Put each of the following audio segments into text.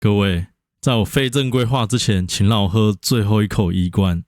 各位，在我非正规化之前，请让我喝最后一口一罐。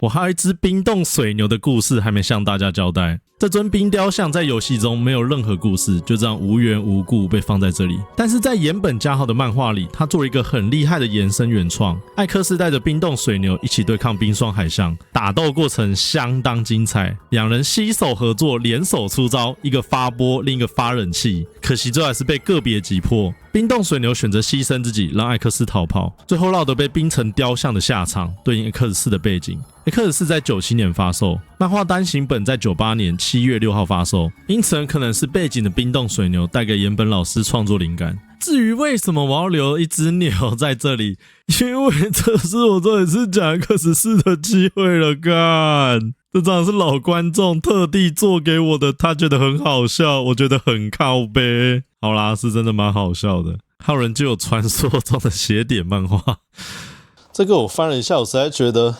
我还有一只冰冻水牛的故事还没向大家交代。这尊冰雕像在游戏中没有任何故事，就这样无缘无故被放在这里。但是在岩本嘉豪的漫画里，他做了一个很厉害的延伸原创。艾克斯带着冰冻水牛一起对抗冰霜海象，打斗过程相当精彩，两人携手合作，联手出招，一个发波，另一个发冷气。可惜最后还是被个别击破。冰冻水牛选择牺牲自己，让艾克斯逃跑，最后落得被冰成雕像的下场，对应 X4 的背景。X4 在97年发售，漫画单行本在98年7月6号发售，因此很可能是背景的冰冻水牛带给岩本老师创作灵感。至于为什么我要留一只牛在这里，因为这是我终于是讲 X4 的机会了，干！这张是老观众特地做给我的，他觉得很好笑，我觉得很靠背。好啦，是真的蛮好笑的。还有人就有传说中的邪典漫画，这个我翻了一下，我实在觉得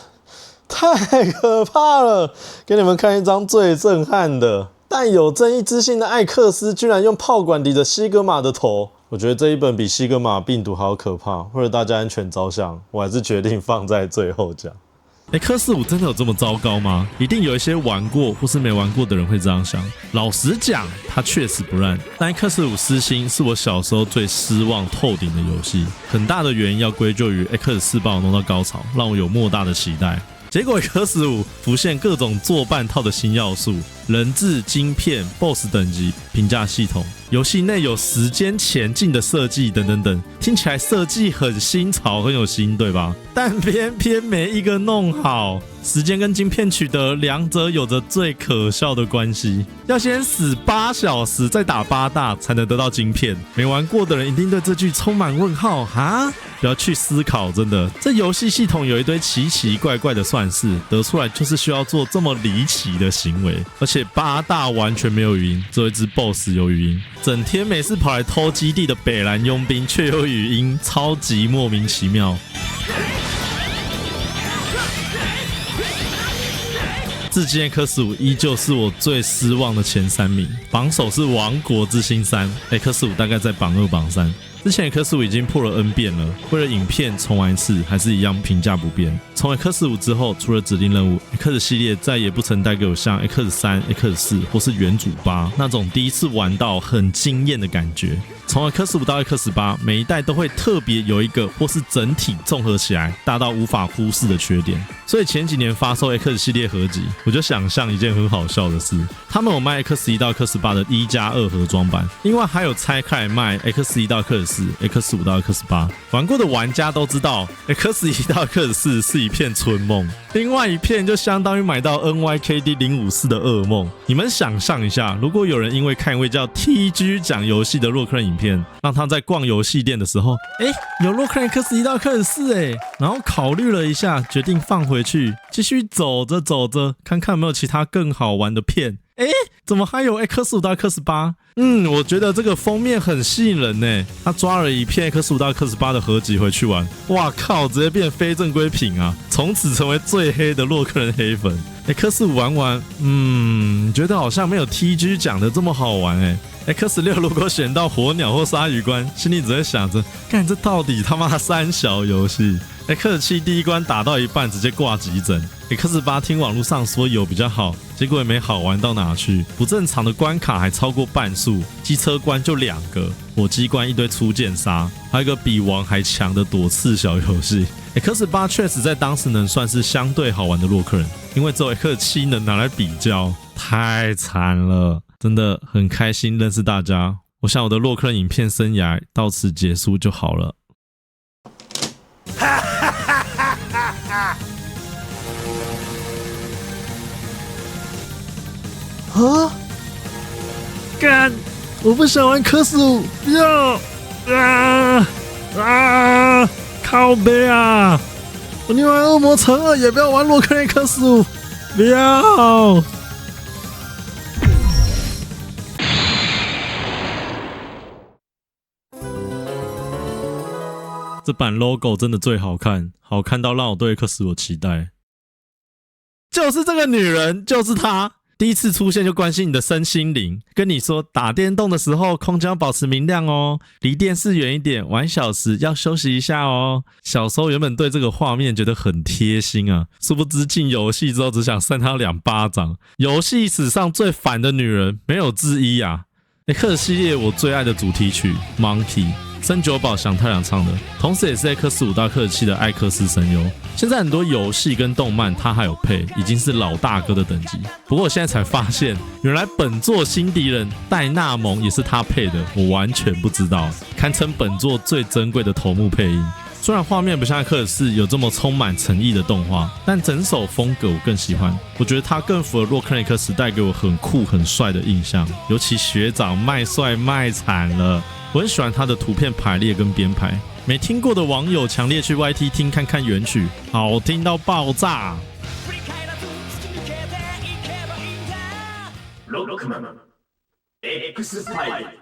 太可怕了。给你们看一张最震撼的，带有正义之心的艾克斯居然用炮管抵着西格玛的头。我觉得这一本比西格玛病毒还要可怕，为了大家安全着想，我还是决定放在最后讲。X5 真的有这么糟糕吗？一定有一些玩过或是没玩过的人会这样想。老实讲，它确实不烂，但 X5 私心是我小时候最失望透顶的游戏。很大的原因要归咎于 X4 把我弄到高潮，让我有莫大的期待。结果 X5 浮现各种做半套的新要素，人质、晶片、BOSS 等级、评价系统，游戏内有时间前进的设计等等等，听起来设计很新潮，很有心，对吧？但偏偏没一个弄好。时间跟晶片取得，两者有着最可笑的关系。要先死8小时，再打8大才能得到晶片。没玩过的人一定对这句充满问号哈！不要去思考，真的，这游戏系统有一堆奇奇怪怪的算式，得出来就是需要做这么离奇的行为。而且8大完全没有语音，只有一只 BOSS 有语音。整天没事跑来偷基地的北兰佣兵却有语音，超级莫名其妙。至今 X5 依旧是我最失望的前3名，榜首是王国之心3 ，X5 大概在榜2、榜3。之前 X5 已经破了 N 遍了，为了影片重玩一次，还是一样评价不变。从 X5 之后，除了指定任务 ，X 系列再也不曾带给我像 X3、X4 或是元祖8那种第一次玩到很惊艳的感觉。从 X5 到 X8，每一代都会特别有一个或是整体综合起来大到无法忽视的缺点。所以前几年发售 X 系列合集，我就想象一件很好笑的事，他们有卖 X1 到 X8 的1+2盒装版，另外还有拆开来卖 X1 到 X4、X5 到 X8。玩过的玩家都知道 ，X1 到 X4 是一片春梦，另外一片就相当于买到 NYKD054 的噩梦。你们想象一下，如果有人因为看一位叫 TG 讲游戏的洛克人影片，让他在逛游戏店的时候，有洛克人 X1 到 X4 然后考虑了一下，决定放回去，继续走着走着，看看有没有其他更好玩的片。怎么还有 X5 到 X8？我觉得这个封面很吸引人呢。他抓了一片 X5 到 X8 的合集回去玩，哇靠，直接变非正规品啊！从此成为最黑的洛克人黑粉。X5 玩完，觉得好像没有 TG 讲的这么好玩X6 如果选到火鸟或鲨鱼关，心里只会想着，干这到底他妈三小游戏。X7 第一关打到一半直接挂急诊。X8 听网络上说有比较好，结果也没好玩到哪去，不正常的关卡还超过半数，机车关就2个，火机关一堆初见杀，还有一个比王还强的躲刺小游戏。X8 确实在当时能算是相对好玩的洛克人，因为只有 X7 能拿来比较，太惨了。真的很开心认识大家，我想我的洛克人影片生涯到此结束就好了。啊！干！我不想玩X5，不要！靠北啊！我宁愿恶魔城2也不要玩洛克人X5，不要！这版 logo 真的最好看，好看到让我对 X5 有期待。就是这个女人，就是她。第一次出现就关心你的身心灵，跟你说打电动的时候空间要保持明亮哦，离电视远一点，玩小时要休息一下哦。小时候原本对这个画面觉得很贴心啊，殊不知进游戏之后只想扇她2巴掌。游戏史上最烦的女人没有之一啊。X 系列我最爱的主题曲 Monkey， 森久保祥太郎唱的，同时也是 X5 大客气的艾克斯声优。现在很多游戏跟动漫他还有配，已经是老大哥的等级。不过我现在才发现，原来本作新敌人戴纳蒙也是他配的，我完全不知道，堪称本作最珍贵的头目配音。虽然画面不像艾克斯有这么充满诚意的动画，但整首风格我更喜欢。我觉得他更符合洛克人克时代给我很酷很帅的印象，尤其学长卖帅卖惨了。我很喜欢他的图片排列跟编排，没听过的网友强烈去 YT 听看看原曲，好听到爆炸。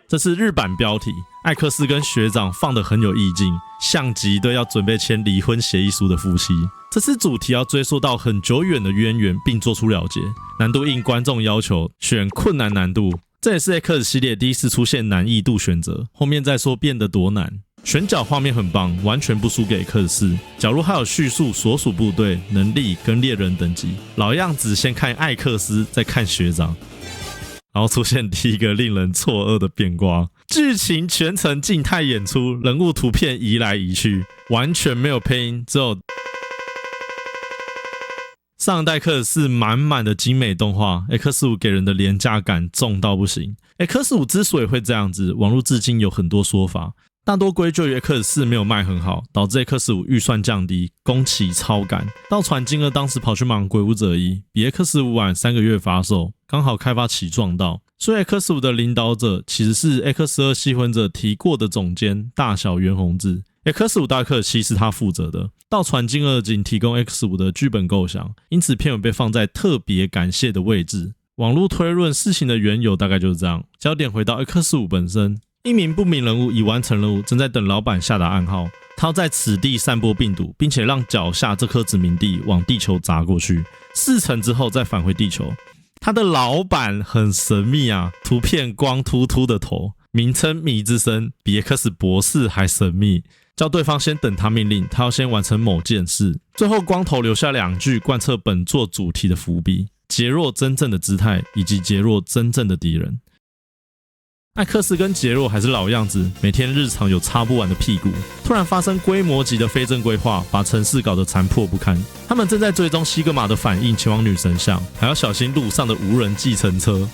这是日版标题，艾克斯跟学长放得很有意境，像极一对要准备签离婚协议书的夫妻。这次主题要追溯到很久远的渊源，并做出了结。难度应观众要求，选困难难度。这也是 X 系列第一次出现难易度选择，后面再说变得多难。选角画面很棒，完全不输给 X4。假如还有叙述所属部队、能力跟猎人等级，老样子先看艾克斯，再看学长。然后出现第一个令人错愕的变卦，剧情全程静态演出，人物图片移来移去，完全没有配音，只有上一代克是满满的精美动画 ，X5 给人的廉价感重到不行。X5 之所以会这样子，网络至今有很多说法，大多归咎于 X4 没有卖很好，导致 X5 预算降低，工期超赶。到船金二当时跑去忙鬼武者1，比 X5 晚3个月发售，刚好开发期撞到。所以 X5 的领导者其实是 X2 吸魂者提过的总监大小原弘志。X5 大客期是他负责的，到船金二仅提供 X5 的剧本构想，因此片尾被放在特别感谢的位置。网络推论事情的缘由大概就是这样。焦点回到 X5 本身，一名不明人物已完成任务，正在等老板下达暗号，他要在此地散播病毒，并且让脚下这颗殖民地往地球砸过去，4成之后再返回地球。他的老板很神秘啊，图片光秃秃的头，名称迷之声，比 X 博士还神秘。叫对方先等他命令，他要先完成某件事。最后光头留下2句贯彻本作主题的伏笔：杰若真正的姿态，以及杰若真正的敌人。艾克斯跟杰若还是老样子，每天日常有擦不完的屁股。突然发生规模级的非正规化，把城市搞得残破不堪。他们正在追踪西格玛的反应，前往女神像，还要小心路上的无人计程车。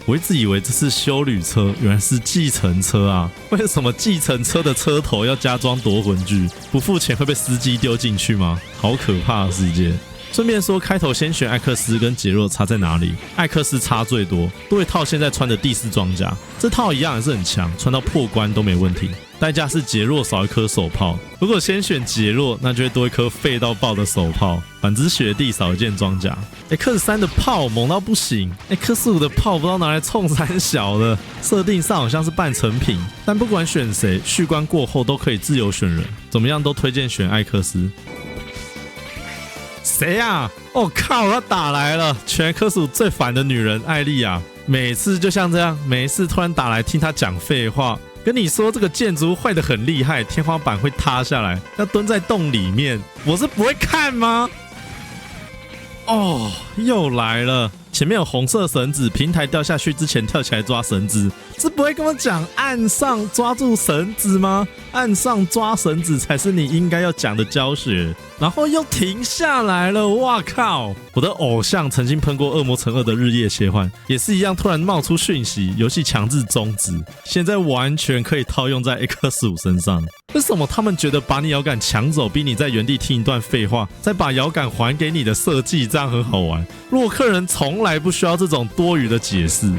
我一直以为这是休旅车，原来是计程车啊！为什么计程车的车头要加装夺魂锯？不付钱会被司机丢进去吗？好可怕的世界！顺便说，开头先选艾克斯跟杰若差在哪里？艾克斯差最多，多一套现在穿的第4装甲，这套一样也是很强，穿到破关都没问题。代价是杰若少一颗手炮，如果先选杰若，那就会多一颗废到爆的手炮。反之雪地少一件装甲。X3 的炮猛到不行 ，X5 的炮不知道拿来冲三小的，设定上好像是半成品，但不管选谁，续关过后都可以自由选人，怎么样都推荐选艾克斯。谁啊？哦靠！他打来了，全X5最烦的女人艾莉亚，每次就像这样，每一次突然打来听她讲废话。跟你说这个建筑坏得很厉害，天花板会塌下来，要蹲在洞里面。我是不会看吗？哦，又来了。前面有红色绳子，平台掉下去之前跳起来抓绳子，是不会跟我讲岸上抓住绳子吗？岸上抓绳子才是你应该要讲的教学。然后又停下来了，哇靠！我的偶像曾经喷过《恶魔城2》的日夜切换，也是一样，突然冒出讯息，游戏强制终止。现在完全可以套用在 X5 身上。为什么他们觉得把你摇杆抢走，逼你在原地听一段废话，再把摇杆还给你的设计，这样很好玩？洛克人从来不需要这种多余的解释。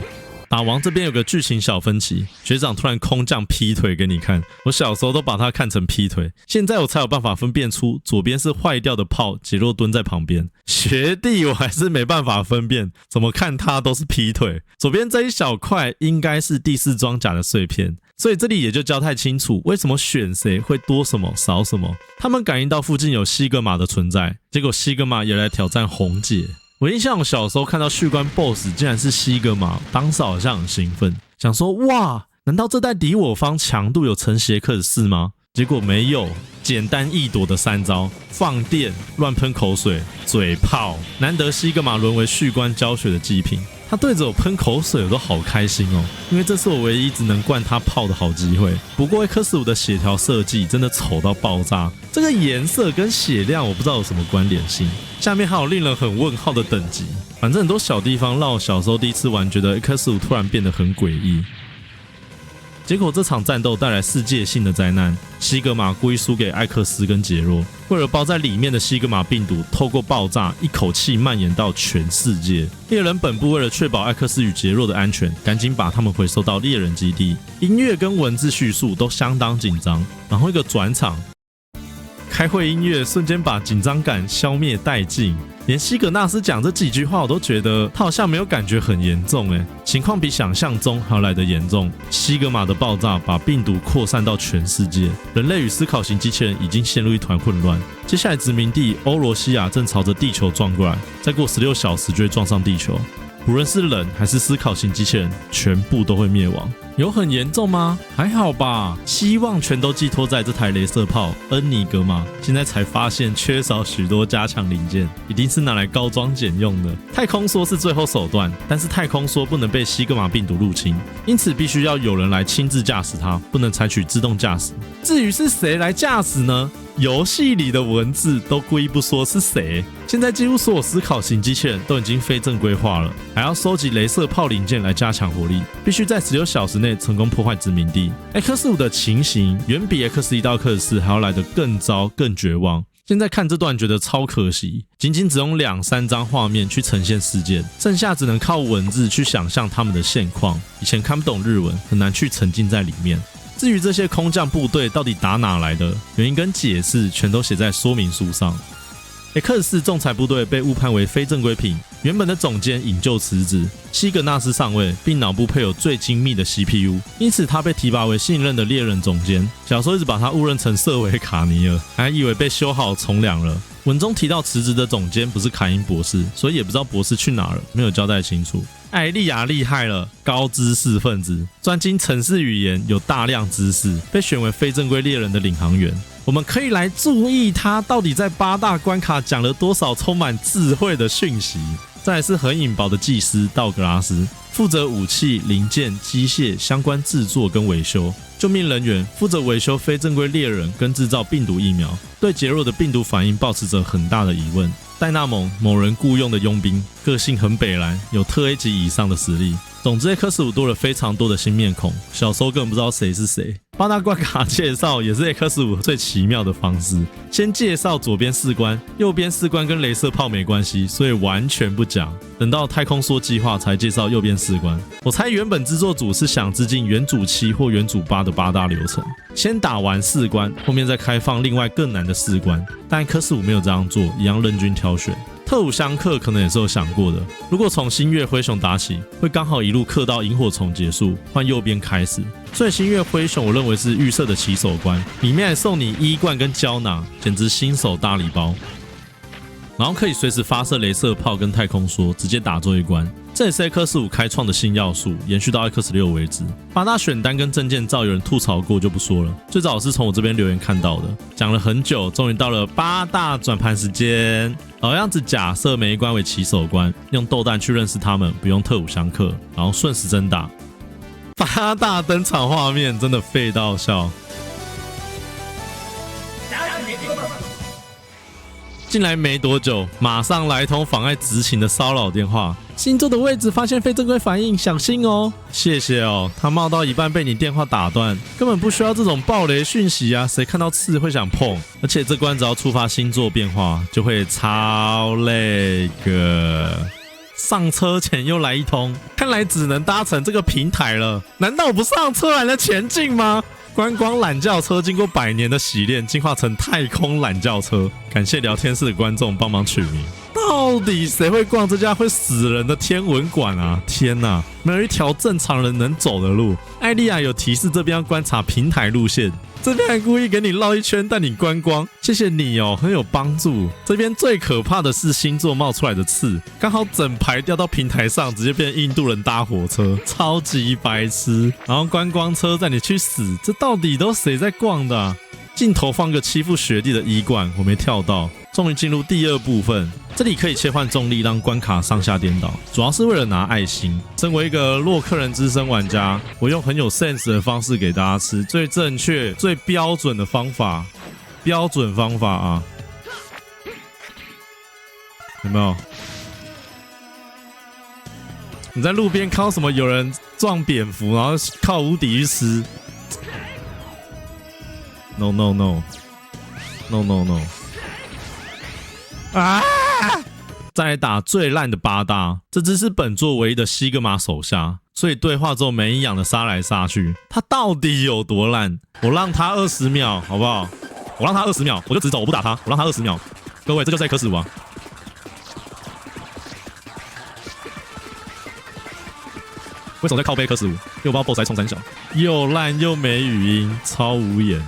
打王这边有个剧情小分歧，学长突然空降劈腿给你看，我小时候都把它看成劈腿，现在我才有办法分辨出左边是坏掉的炮，杰洛蹲在旁边。学弟我还是没办法分辨，怎么看他都是劈腿。左边这一小块应该是第4装甲的碎片，所以这里也就交代清楚为什么选谁会多什么少什么。他们感应到附近有西格玛的存在，结果西格玛也来挑战红姐。我印象我小时候看到续关 BOSS 竟然是西格玛，当时好像很兴奋，想说哇，难道这代敌我方强度有成邪客的事吗？结果没有，简单易躲的3招：放电、乱喷口水、嘴炮。难得西格玛沦为续关教学的祭品，他对着我喷口水我都好开心哦，因为这是我唯一只能灌他炮的好机会。不过 X5 的血条设计真的丑到爆炸，这个颜色跟血量我不知道有什么关联性。下面还有令人很问号的等级，反正很多小地方让我小时候第一次玩觉得 X5 突然变得很诡异。结果这场战斗带来世界性的灾难，西格玛故意输给艾克斯跟杰洛，为了包在里面的西格玛病毒透过爆炸一口气蔓延到全世界。猎人本部为了确保艾克斯与杰洛的安全，赶紧把他们回收到猎人基地。音乐跟文字叙述都相当紧张，然后一个转场，开会音乐瞬间把紧张感消灭殆尽。连西格纳斯讲这几句话我都觉得他好像没有感觉很严重耶，情况比想象中还要来得严重。西格玛的爆炸把病毒扩散到全世界，人类与思考型机器人已经陷入一团混乱。接下来殖民地欧罗西亚正朝着地球撞过来，再过16小时就会撞上地球，不论是人还是思考型机器人全部都会灭亡。有很严重吗？还好吧，希望全都寄托在这台雷射炮恩尼格玛。现在才发现缺少许多加强零件，一定是拿来高装检用的。太空梭是最后手段，但是太空梭不能被西格玛病毒入侵，因此必须要有人来亲自驾驶它，不能采取自动驾驶。至于是谁来驾驶呢？游戏里的文字都故意不说是谁。现在几乎所有思考型机器人都已经非正规化了，还要收集雷射炮零件来加强火力，必须在16小时内成功破坏殖民地。X5 的情形远比 X1 到 X4 还要来得更糟更绝望。现在看这段觉得超可惜，仅仅只用2-3张画面去呈现事件，剩下只能靠文字去想象他们的现况。以前看不懂日文，很难去沉浸在里面。至于这些空降部队到底打哪来的，原因跟解释全都写在说明书上。X4 仲裁部队被误判为非正规品，原本的总监引咎辞职，西格纳斯上位，并脑部配有最精密的 CPU， 因此他被提拔为新任的猎人总监。小时候一直把他误认成瑟维卡尼尔，还以为被修好从良了。文中提到辞职的总监不是凯因博士，所以也不知道博士去哪了，没有交代清楚。艾莉亚厉害了，高知识分子，专精程式语言，有大量知识，被选为非正规猎人的领航员。我们可以来注意他到底在8大关卡讲了多少充满智慧的讯息。再来是很引爆的技师道格拉斯，负责武器、零件、机械相关制作跟维修。救命人员负责维修非正规猎人跟制造病毒疫苗，对杰洛的病毒反应抱持着很大的疑问。戴纳蒙某人雇用的佣兵，个性很北蓝，有特 A 级以上的实力。总之 X5 多了非常多的新面孔，小时候根本不知道谁是谁。8大关卡介绍也是 X5 最奇妙的方式，先介绍左边4关，右边4关跟雷射炮没关系，所以完全不讲。等到太空梭计划才介绍右边4关。我猜原本制作组是想致敬元祖7或元祖8的8大流程，先打完4关，后面再开放另外更难的4关，但 X5 没有这样做，一样任君挑选。特务相克可能也是有想过的，如果从新月灰熊打起，会刚好一路克到萤火虫结束，换右边开始。所以新月灰熊我认为是预设的起手关，里面还送你衣冠跟胶囊，简直新手大礼包。然后可以随时发射雷射炮跟太空梭，直接打最后一关。这也是 X5 开创的新要素，延续到 X6 为止。8大选单跟证件照有人吐槽过就不说了，最早是从我这边留言看到的，讲了很久，终于到了8大转盘时间。老样子，假设每一关为起手关，用豆弹去认识他们，不用特务相克，然后顺时针打。8大登场画面真的废到笑。进来没多久，马上来通妨碍执勤的骚扰电话。星座的位置发现非正规反应，小心哦。谢谢哦，他冒到一半被你电话打断，根本不需要这种暴雷讯息啊，谁看到刺会想碰？而且这关只要触发星座变化，就会超累个。上车前又来一通，看来只能搭乘这个平台了。难道不上车还能前进吗？观光懒轿车经过100年的洗练，进化成太空懒轿车。感谢聊天室的观众帮忙取名。到底谁会逛这家会死人的天文馆啊？天哪，没有一条正常人能走的路。艾莉亚有提示这边要观察平台路线，这边还故意给你绕一圈带你观光，谢谢你哦，很有帮助。这边最可怕的是星座冒出来的刺，刚好整排掉到平台上，直接变印度人搭火车，超级白痴。然后观光车载你去死，这到底都谁在逛的啊？镜头放个欺负学弟的衣冠，我没跳到。终于进入第2部分，这里可以切换重力，让关卡上下颠倒，主要是为了拿爱心。身为一个洛克人之声玩家，我用很有 sense 的方式给大家吃最正确、最标准的方法，标准方法啊，有没有？你在路边看到什么有人撞蝙蝠，然后靠无敌去吃 ？No no no no no no。啊！再来打最烂的8大，这只是本作唯一的西格玛手下，所以对话之后没营养的杀来杀去，他到底有多烂？我让他20秒，好不好？我让他20秒，我就直走，我不打他，我让他20秒。各位，这就是在科死我啊！为什么在靠背科死我？因为我不知道 BOSS 在冲三小，又烂又没语音，超无言。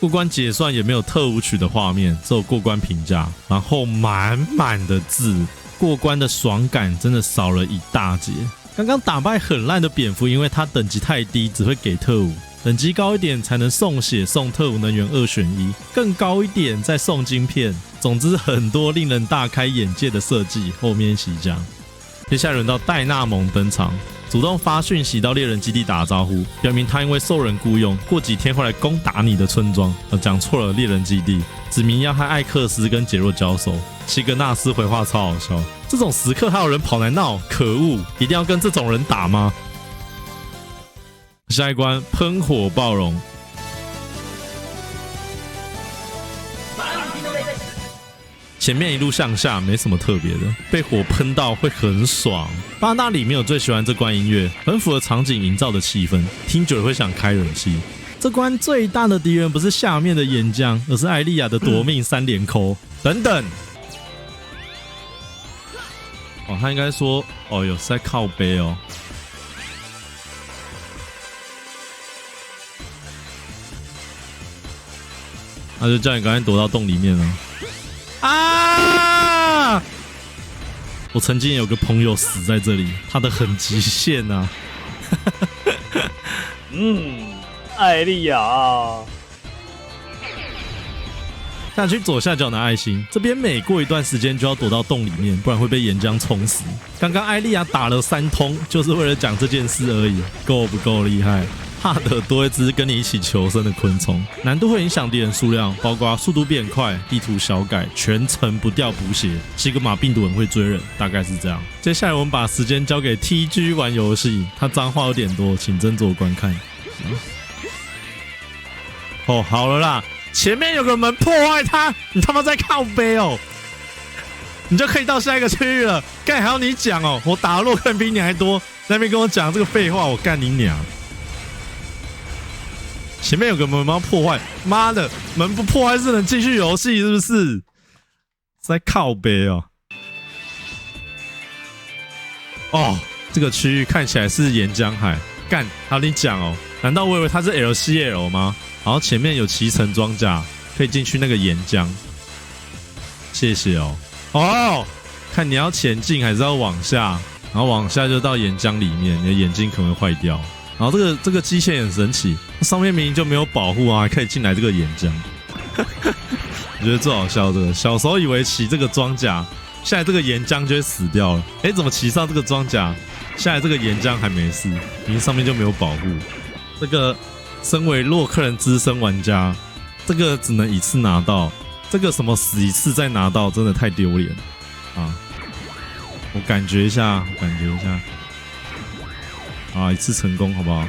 过关结算也没有特舞曲的画面，只有过关评价，然后满满的字，过关的爽感真的少了一大截。刚刚打败很烂的蝙蝠，因为它等级太低，只会给特舞，等级高一点才能送血送特务能源2选1，更高一点再送晶片。总之很多令人大开眼界的设计，后面即将。接下来轮到戴纳蒙登场，主动发讯息到猎人基地打招呼，表明他因为受人雇佣，过几天会来攻打你的村庄。讲错了，猎人基地，指明要和艾克斯跟杰若交手。西格纳斯回话超好笑，这种时刻还有人跑来闹，可恶！一定要跟这种人打吗？下一关喷火暴龙。前面一路向下没什么特别的，被火喷到会很爽。巴纳里面有最喜欢这关音乐，很符合场景营造的气氛，听久了会想开冷气。这关最大的敌人不是下面的岩浆，而是艾莉亚的夺命3连扣等等。哦，他应该说，哦有是在靠背哦。那就叫你赶快躲到洞里面了。啊！我曾经有个朋友死在这里，他的很极限啊。艾莉亚，下去左下角拿爱心，这边每过一段时间就要躲到洞里面，不然会被岩浆冲死。刚刚艾莉亚打了3通，就是为了讲这件事而已，够不够厉害？怕的多一只跟你一起求生的昆虫，难度会影响敌人数量，包括速度变快、地图小改、全程不掉补血、西格玛病毒很会追人，大概是这样。接下来我们把时间交给 TG 玩游戏，他脏话有点多，请斟酌观看。哦，好了啦，前面有个门破坏它，你他妈在靠背哦，你就可以到下一个区域了。干还要你讲哦，我打的洛克人比你还多，在那边跟我讲这个废话，我干你娘！前面有个门要破坏，妈的，门不破坏是能继续游戏是不是？在靠北哦。哦，这个区域看起来是岩浆海，干，还有你讲哦？难道我以为它是 LCL 吗？然后前面有骑乘装甲，可以进去那个岩浆。谢谢哦。哦，看你要前进还是要往下，然后往下就到岩浆里面，你的眼睛可能会坏掉。然后这个机械很神奇，上面明明就没有保护啊，还可以进来这个岩浆。我觉得最好笑这个，小时候以为骑这个装甲，下来这个岩浆就会死掉了。哎，怎么骑上这个装甲，下来这个岩浆还没事，明明上面就没有保护。这个身为洛克人资深玩家，这个只能一次拿到，这个什么死一次再拿到，真的太丢脸啊！我感觉一下，啊，一次成功好不好？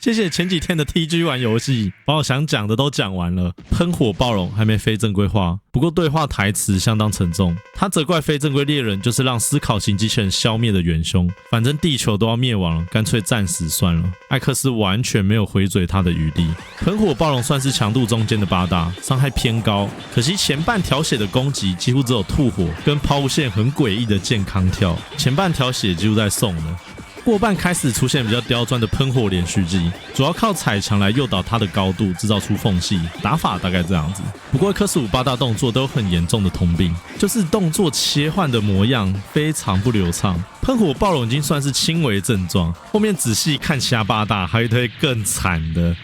谢谢前几天的 TG 玩游戏，把我想讲的都讲完了。喷火暴龙还没非正规化，不过对话台词相当沉重。他责怪非正规猎人就是让思考型机器人消灭的元凶，反正地球都要灭亡了，干脆战死算了。艾克斯完全没有回嘴他的余地。喷火暴龙算是强度中间的8大，伤害偏高，可惜前半条血的攻击几乎只有吐火跟抛物线很诡异的健康跳，前半条血几乎在送了。过半开始出现比较刁钻的喷火连续技，主要靠踩墙来诱导它的高度，制造出缝隙。打法大概这样子。不过科斯58大动作都有很严重的通病，就是动作切换的模样非常不流畅。喷火暴龙已经算是轻微症状，后面仔细看其他8大，还有一堆更惨的。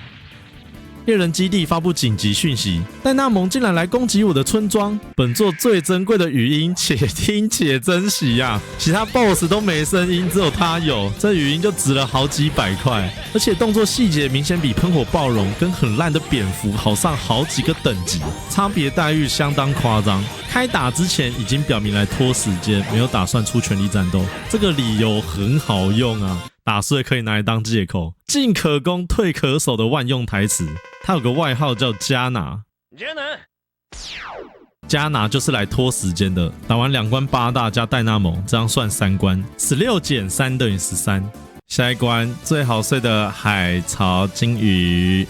猎人基地发布紧急讯息，戴纳蒙竟然来攻击我的村庄！本作最珍贵的语音，且听且珍惜呀！其他 BOSS 都没声音，只有他有，这语音就值了好几百块，而且动作细节明显比喷火暴龙跟很烂的蝙蝠好上好几个等级，差别待遇相当夸张。开打之前已经表明来拖时间，没有打算出全力战斗，这个理由很好用啊！打碎可以拿来当借口，进可攻退可守的万用台词。他有个外号叫加拿，加拿就是来拖时间的。打完2关8大加戴纳蒙，这样算3关，16减3等于13。下一关最好睡的海潮金鱼。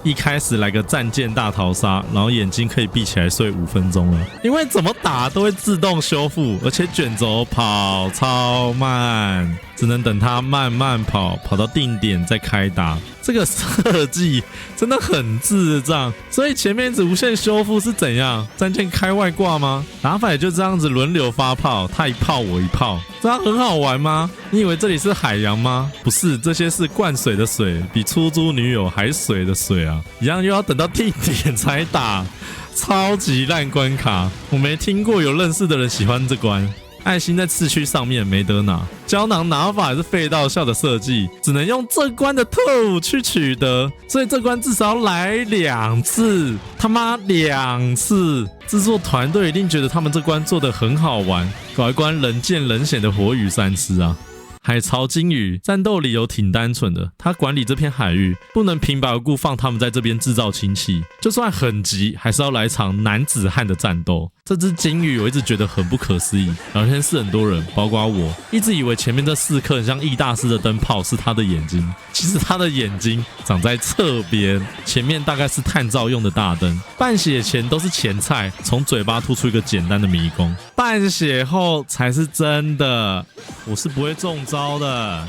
一开始来个战舰大逃杀，然后眼睛可以闭起来睡5分钟了，因为怎么打都会自动修复，而且卷轴跑超慢，只能等它慢慢跑，跑到定点再开打。这个设计真的很智障，所以前面一直无限修复是怎样？战舰开外挂吗？打法也就这样子轮流发炮，他一炮我一炮，这样很好玩吗？你以为这里是海洋吗？不是，这些是灌水的水，比出租女友还水的水啊！一样又要等到定点才打，超级烂关卡，我没听过有认识的人喜欢这关。爱心在刺区上面没得拿，胶囊拿法也是废到笑的设计，只能用这关的特务去取得，所以这关至少要来2次，他妈2次！制作团队一定觉得他们这关做得很好玩，搞一关人见人嫌的火雨3吃啊！海潮金鱼战斗理由挺单纯的，他管理这片海域，不能平白无故放他们在这边制造氢气，就算很急，还是要来场男子汉的战斗。这只金鱼我一直觉得很不可思议，聊天室很多人，包括我，一直以为前面这4颗很像易大师的灯泡是他的眼睛，其实他的眼睛长在侧边，前面大概是探照用的大灯。半血前都是前菜，从嘴巴吐出一个简单的迷宫，半血后才是真的。我是不会中招的，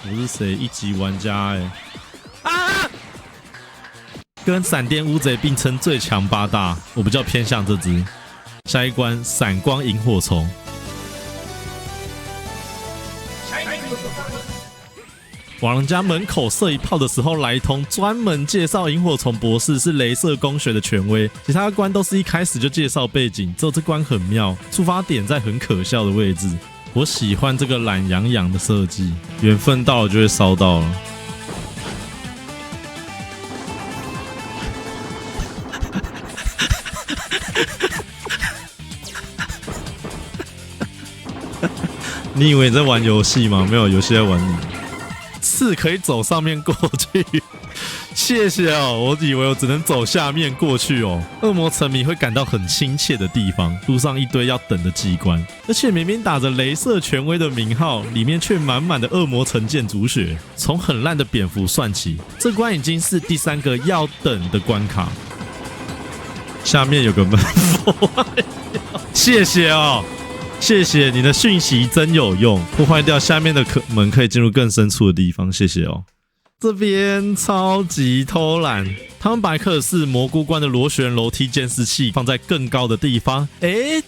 我是谁1级玩家啊！跟闪电乌贼并称最强8大，我比较偏向这只。下一关闪光萤火虫。往人家门口射一炮的时候来一通专门介绍萤火虫博士是雷射工学的权威，其他关都是一开始就介绍背景，只有这关很妙，出发点在很可笑的位置。我喜欢这个懒洋洋的设计，缘分到了就会烧到了。你以为你在玩游戏吗？没有，游戏在玩你。刺可以走上面过去，谢谢哦。我以为我只能走下面过去哦。恶魔沉迷会感到很亲切的地方，路上一堆要等的机关，而且明明打着雷射权威的名号，里面却满满的恶魔城建筑学。从很烂的蝙蝠算起，这关已经是第3个要等的关卡。下面有个门缝，谢谢哦。谢谢你的讯息真有用，破坏掉下面的门可以进入更深处的地方，谢谢哦。这边超级偷懒，他们把克尔氏蘑菇关的螺旋楼梯监视器放在更高的地方，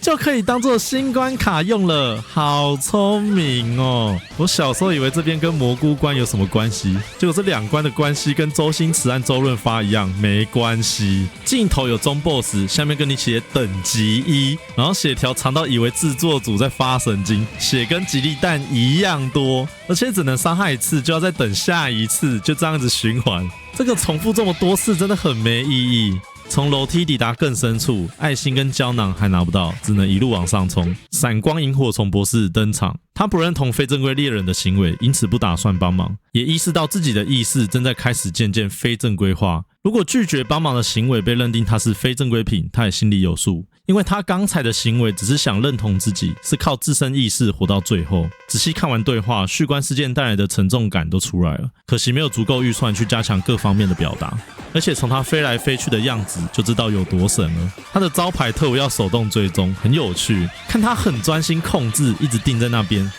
就可以当做新关卡用了，好聪明哦！我小时候以为这边跟蘑菇关有什么关系，结果这2关的关系跟周星驰和周润发一样，没关系。镜头有中 boss， 下面跟你写等级1，然后血条长到以为制作组在发神经，血跟吉利蛋一样多，而且只能伤害1次，就要再等下一次，就这样子循环。这个重复这么多次真的很没意义。从楼梯抵达更深处，爱心跟胶囊还拿不到，只能一路往上冲。闪光萤火虫博士登场，他不认同非正规猎人的行为，因此不打算帮忙，也意识到自己的意识正在开始渐渐非正规化。如果拒绝帮忙的行为被认定他是非正规品，他也心里有数，因为他刚才的行为只是想认同自己，是靠自身意识活到最后。仔细看完对话，续关事件带来的沉重感都出来了，可惜没有足够预算去加强各方面的表达，而且从他飞来飞去的样子就知道有多神了。他的招牌特务要手动追踪，很有趣，看他很专心控制，一直定在那边。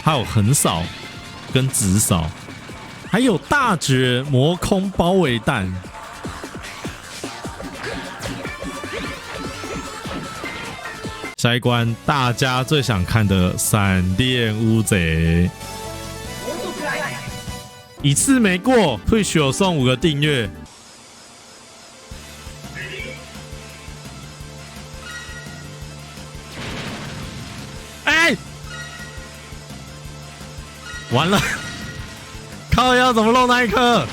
还有横扫跟直扫，还有大绝魔空包围弹。下一关大家最想看的闪电乌贼，一次没过，退休送5个订阅。哎，完了，靠腰怎么漏那一颗？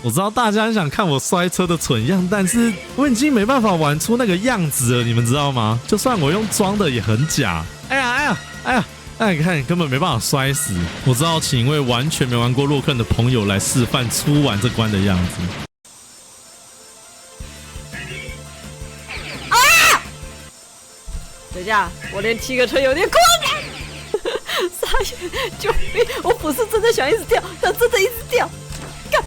我知道大家很想看我摔车的蠢样，但是我已经没办法玩出那个样子了，你们知道吗？就算我用装的也很假。哎呀哎呀哎呀！哎，你看根本没办法摔死。我知道，请一位完全没玩过洛克的朋友来示范出完这关的样子。啊！等一下，我连骑个车有点困难。傻眼，救命！我不是真的想一直跳，但真的一直跳。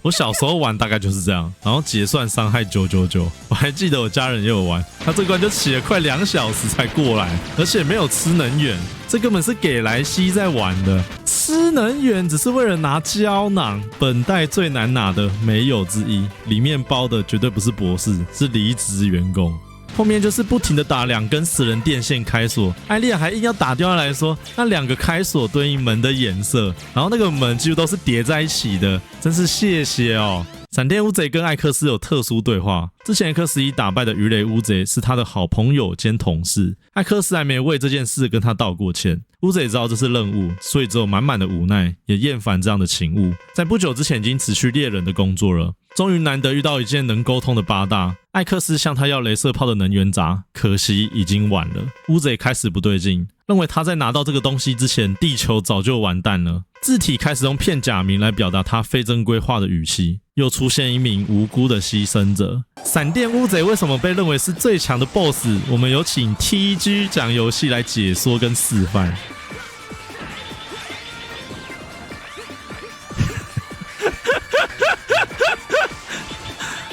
我小时候玩大概就是这样，然后结算伤害999。我还记得我家人也有玩，他这关就骑了快2小时才过来，而且没有吃能源，这根本是给莱西在玩的。吃能源只是为了拿胶囊，本代最难拿的没有之一，里面包的绝对不是博士，是离职员工。后面就是不停的打2根死人电线开锁，艾莉亚还硬要打电话来说那2个开锁对应门的颜色，然后那个门几乎都是叠在一起的，真是谢谢哦。闪电乌贼跟艾克斯有特殊对话，之前X11打败的鱼雷乌贼是他的好朋友兼同事，艾克斯还没为这件事跟他道过歉。乌贼知道这是任务，所以只有满满的无奈，也厌烦这样的情物，在不久之前已经辞去猎人的工作了。终于难得遇到一件能沟通的八大，艾克斯向他要雷射炮的能源闸，可惜已经晚了。乌贼开始不对劲，认为他在拿到这个东西之前，地球早就完蛋了。字体开始用片假名来表达他非正规化的语气，又出现一名无辜的牺牲者。闪电乌贼为什么被认为是最强的 BOSS？ 我们有请 TG 讲游戏来解说跟示范。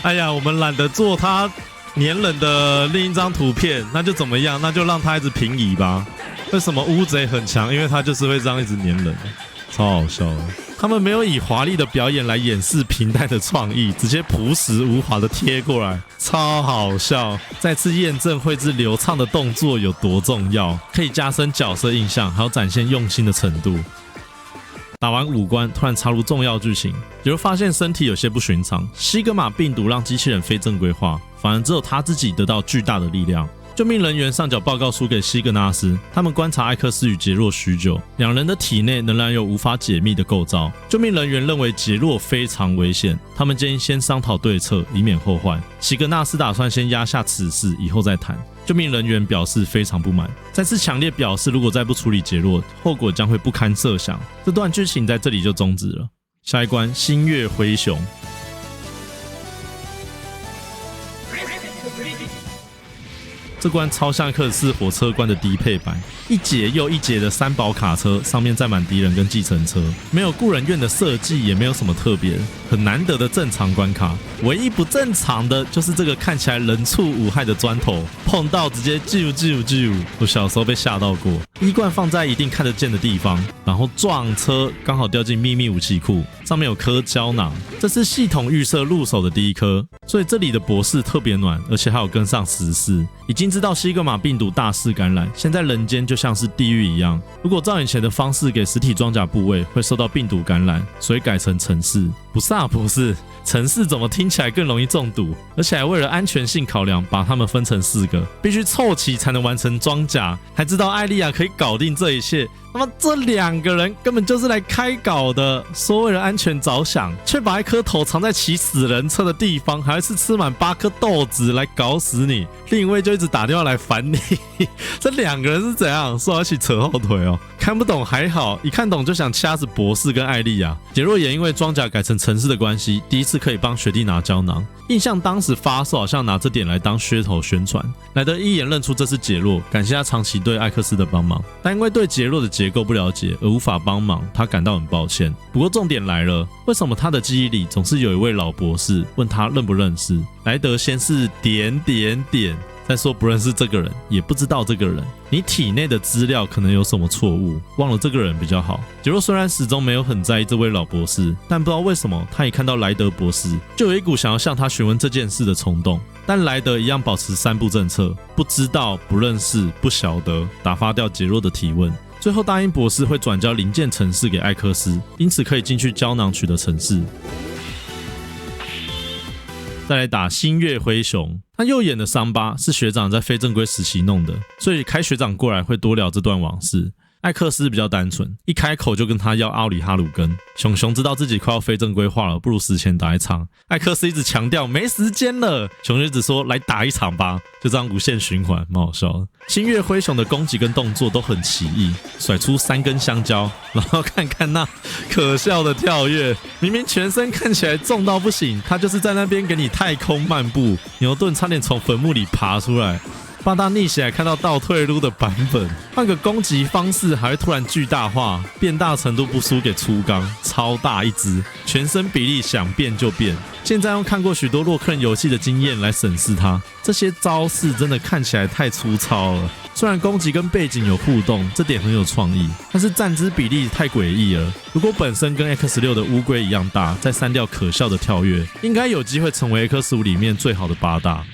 哎呀，我们懒得做他黏人的另一张图片，那就怎么样？那就让他一直平移吧。为什么乌贼很强？因为他就是会这样一直黏人，超好笑的。他们没有以华丽的表演来掩饰平淡的创意，直接朴实无华的贴过来，超好笑。再次验证绘制流畅的动作有多重要，可以加深角色印象，还有展现用心的程度。打完5关，突然插入重要剧情，也会发现身体有些不寻常。西格玛病毒让机器人非正规化，反而只有他自己得到巨大的力量。救命人员上缴报告书给西格纳斯，他们观察艾克斯与杰洛许久，2人的体内仍然有无法解密的构造。救命人员认为杰洛非常危险，他们建议先商讨对策，以免后患。西格纳斯打算先压下此事，以后再谈。救命人员表示非常不满，再次强烈表示如果再不处理杰洛，后果将会不堪设想。这段剧情在这里就终止了。下一关，星月灰熊。这关超像克斯火车关的低配版，一节又一节的3宝卡车，上面载满敌人跟计程车，没有故人院的设计，也没有什么特别，很难得的正常关卡。唯一不正常的就是这个看起来人畜无害的砖头，碰到直接啾。我小时候被吓到过。衣冠放在一定看得见的地方，然后撞车刚好掉进秘密武器库，上面有颗胶囊，这是系统预设入手的第1颗，所以这里的博士特别暖，而且还有跟上时事，已经知道西格玛病毒大肆感染，现在人间就像是地狱一样。如果照以前的方式给实体装甲部位，会受到病毒感染，所以改成城市。不是啊，不是，城市怎么听起来更容易中毒？而且还为了安全性考量，把它们分成4个，必须凑齐才能完成装甲。还知道艾莉亚可以搞定这一切，那么这2个人根本就是来开搞的，说为了安全着想，却把一颗头藏在骑死人车的地方，还是吃满8颗豆子来搞死你。另一位就一直打电话来烦你。这2个人是怎样说要一起扯后腿哦？看不懂还好，一看懂就想掐死博士跟艾莉亚。杰洛也因为装甲改成城市的关系，第一次可以帮学弟拿胶囊。印象当时发售好像拿这点来当噱头宣传。莱德一眼认出这是杰洛，感谢他长期对艾克斯的帮忙，但因为对杰洛的结构不了解而无法帮忙，他感到很抱歉。不过重点来了，为什么他的记忆里总是有一位老博士？问他认不认识？莱德先是点点点，再说不认识这个人，也不知道这个人。你体内的资料可能有什么错误，忘了这个人比较好。杰洛虽然始终没有很在意这位老博士，但不知道为什么，他一看到莱德博士，就有一股想要向他询问这件事的冲动。但莱德一样保持3不政策，不知道、不认识、不晓得，打发掉杰洛的提问。最后答应博士会转交零件程式给艾克斯，因此可以进去胶囊取得程式。再来打星月灰熊，他右眼的伤疤是学长在非正规时期弄的，所以开学长过来会多聊这段往事。艾克斯比较单纯，一开口就跟他要奥里哈鲁根。熊熊知道自己快要非正规化了，不如死前打一场。艾克斯一直强调没时间了，熊熊只说来打一场吧，就这样无限循环，蛮好笑的。星月灰熊的攻击跟动作都很奇异，甩出3根香蕉，然后看看那可笑的跳跃，明明全身看起来重到不行，他就是在那边给你太空漫步，牛顿差点从坟墓里爬出来。巴大逆袭来看到倒退路的版本，换个攻击方式还会突然巨大化，变大程度不输给粗钢，超大一只，全身比例想变就变。现在用看过许多洛克人游戏的经验来审视它，这些招式真的看起来太粗糙了。虽然攻击跟背景有互动，这点很有创意，但是站姿比例太诡异了。如果本身跟 X6 的乌龟一样大，再删掉可笑的跳跃，应该有机会成为 X5 里面最好的8大。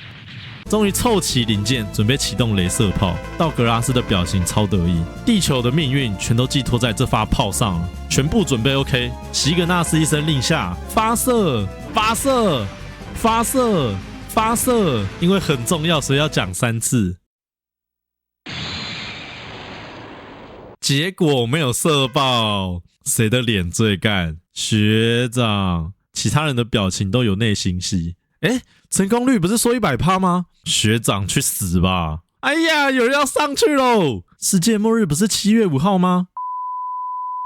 终于凑齐零件，准备启动雷射炮。道格拉斯的表情超得意，地球的命运全都寄托在这发炮上了，全部准备 OK。席格纳斯一声令下，发射，发射，发射，发射。因为很重要，所以要讲3次。结果没有射爆，谁的脸最干？学长。其他人的表情都有内心戏。成功率不是说100%吗？学长去死吧！哎呀，有人要上去喽！世界末日不是7月5号吗？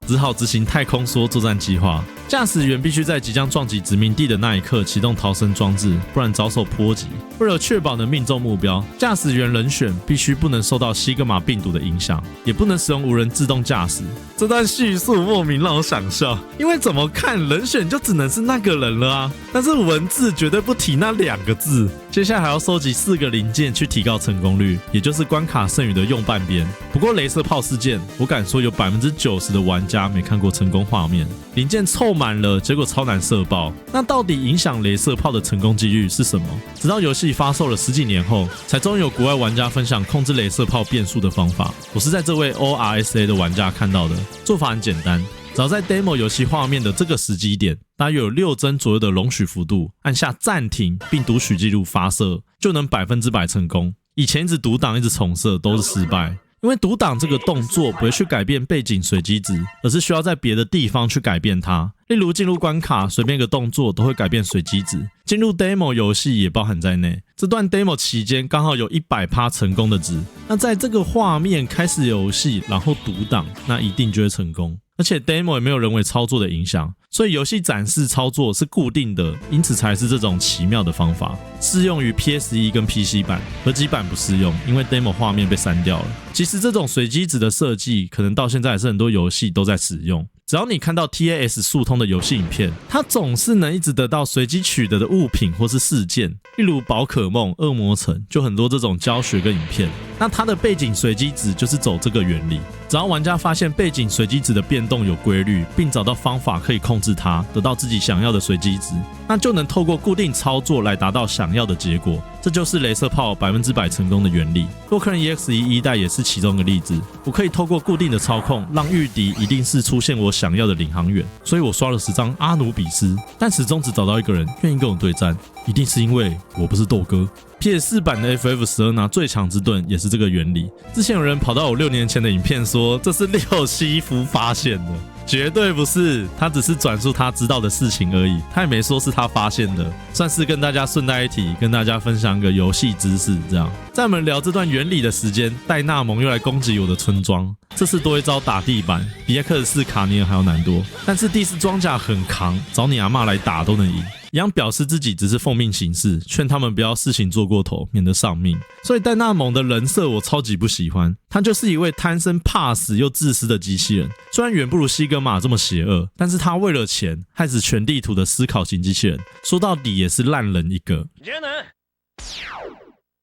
只好执行太空梭作战计划。驾驶员必须在即将撞击殖民地的那一刻启动逃生装置，不然遭受波及。为了确保能命中目标，驾驶员人选必须不能受到西格玛病毒的影响，也不能使用无人自动驾驶。这段叙述莫名让我想笑，因为怎么看人选就只能是那个人了啊，但是文字绝对不提那2个字。接下来还要收集4个零件去提高成功率，也就是关卡剩余的用半边。不过雷射炮事件，我敢说有 90% 的玩家没看过成功画面，零件凑满了，结果超难射爆。那到底影响雷射炮的成功几率是什么？直到游戏发售了10几年后，才终于有国外玩家分享控制雷射炮变速的方法。我是在这位 ORSA 的玩家看到的，做法很简单，只要在 demo 游戏画面的这个时机点，大约有6帧左右的容许幅度，按下暂停并读取记录发射，就能100%成功。以前一直读档一直重射都是失败。因为读档这个动作不会去改变背景随机值，而是需要在别的地方去改变它。例如进入关卡，随便一个动作都会改变随机值。进入 demo 游戏也包含在内。这段 demo 期间刚好有 100% 成功的值，那在这个画面开始游戏，然后读档，那一定就会成功。而且 demo 也没有人为操作的影响，所以游戏展示操作是固定的，因此才是这种奇妙的方法。适用于 PS1 跟 PC 版，合集版不适用，因为 demo 画面被删掉了。其实这种随机值的设计，可能到现在还是很多游戏都在使用。只要你看到 TAS 速通的游戏影片，它总是能一直得到随机取得的物品或是事件，例如宝可梦、恶魔城，就很多这种教学跟影片。那它的背景随机值就是走这个原理，只要玩家发现背景随机值的变动有规律，并找到方法可以控制它，得到自己想要的随机值，那就能透过固定操作来达到想要的结果。这就是雷射炮100%成功的原理。洛克人 EX1 一代也是其中一个例子。我可以透过固定的操控，让御敌一定是出现我想要的领航员，所以我刷了10张阿努比斯，但始终只找到一个人愿意跟我对战，一定是因为我不是豆哥。PS4 版的 FF12拿最强之盾也是这个原理。之前有人跑到我6年前的影片说这是六西夫发现的，绝对不是，他只是转述他知道的事情而已，他也没说是他发现的，算是跟大家顺带一提，跟大家分享一个游戏知识。这样，在我们聊这段原理的时间，戴纳蒙又来攻击我的村庄，这次多一招打地板，比X4卡尼尔还要难多，但是第4装甲很扛，找你阿嬷来打都能赢。一样表示自己只是奉命行事，劝他们不要事情做过头，免得丧命。所以戴纳蒙的人设我超级不喜欢，他就是一位贪生怕死又自私的机器人。虽然远不如西格玛这么邪恶，但是他为了钱害死全地图的思考型机器人，说到底也是烂人一个。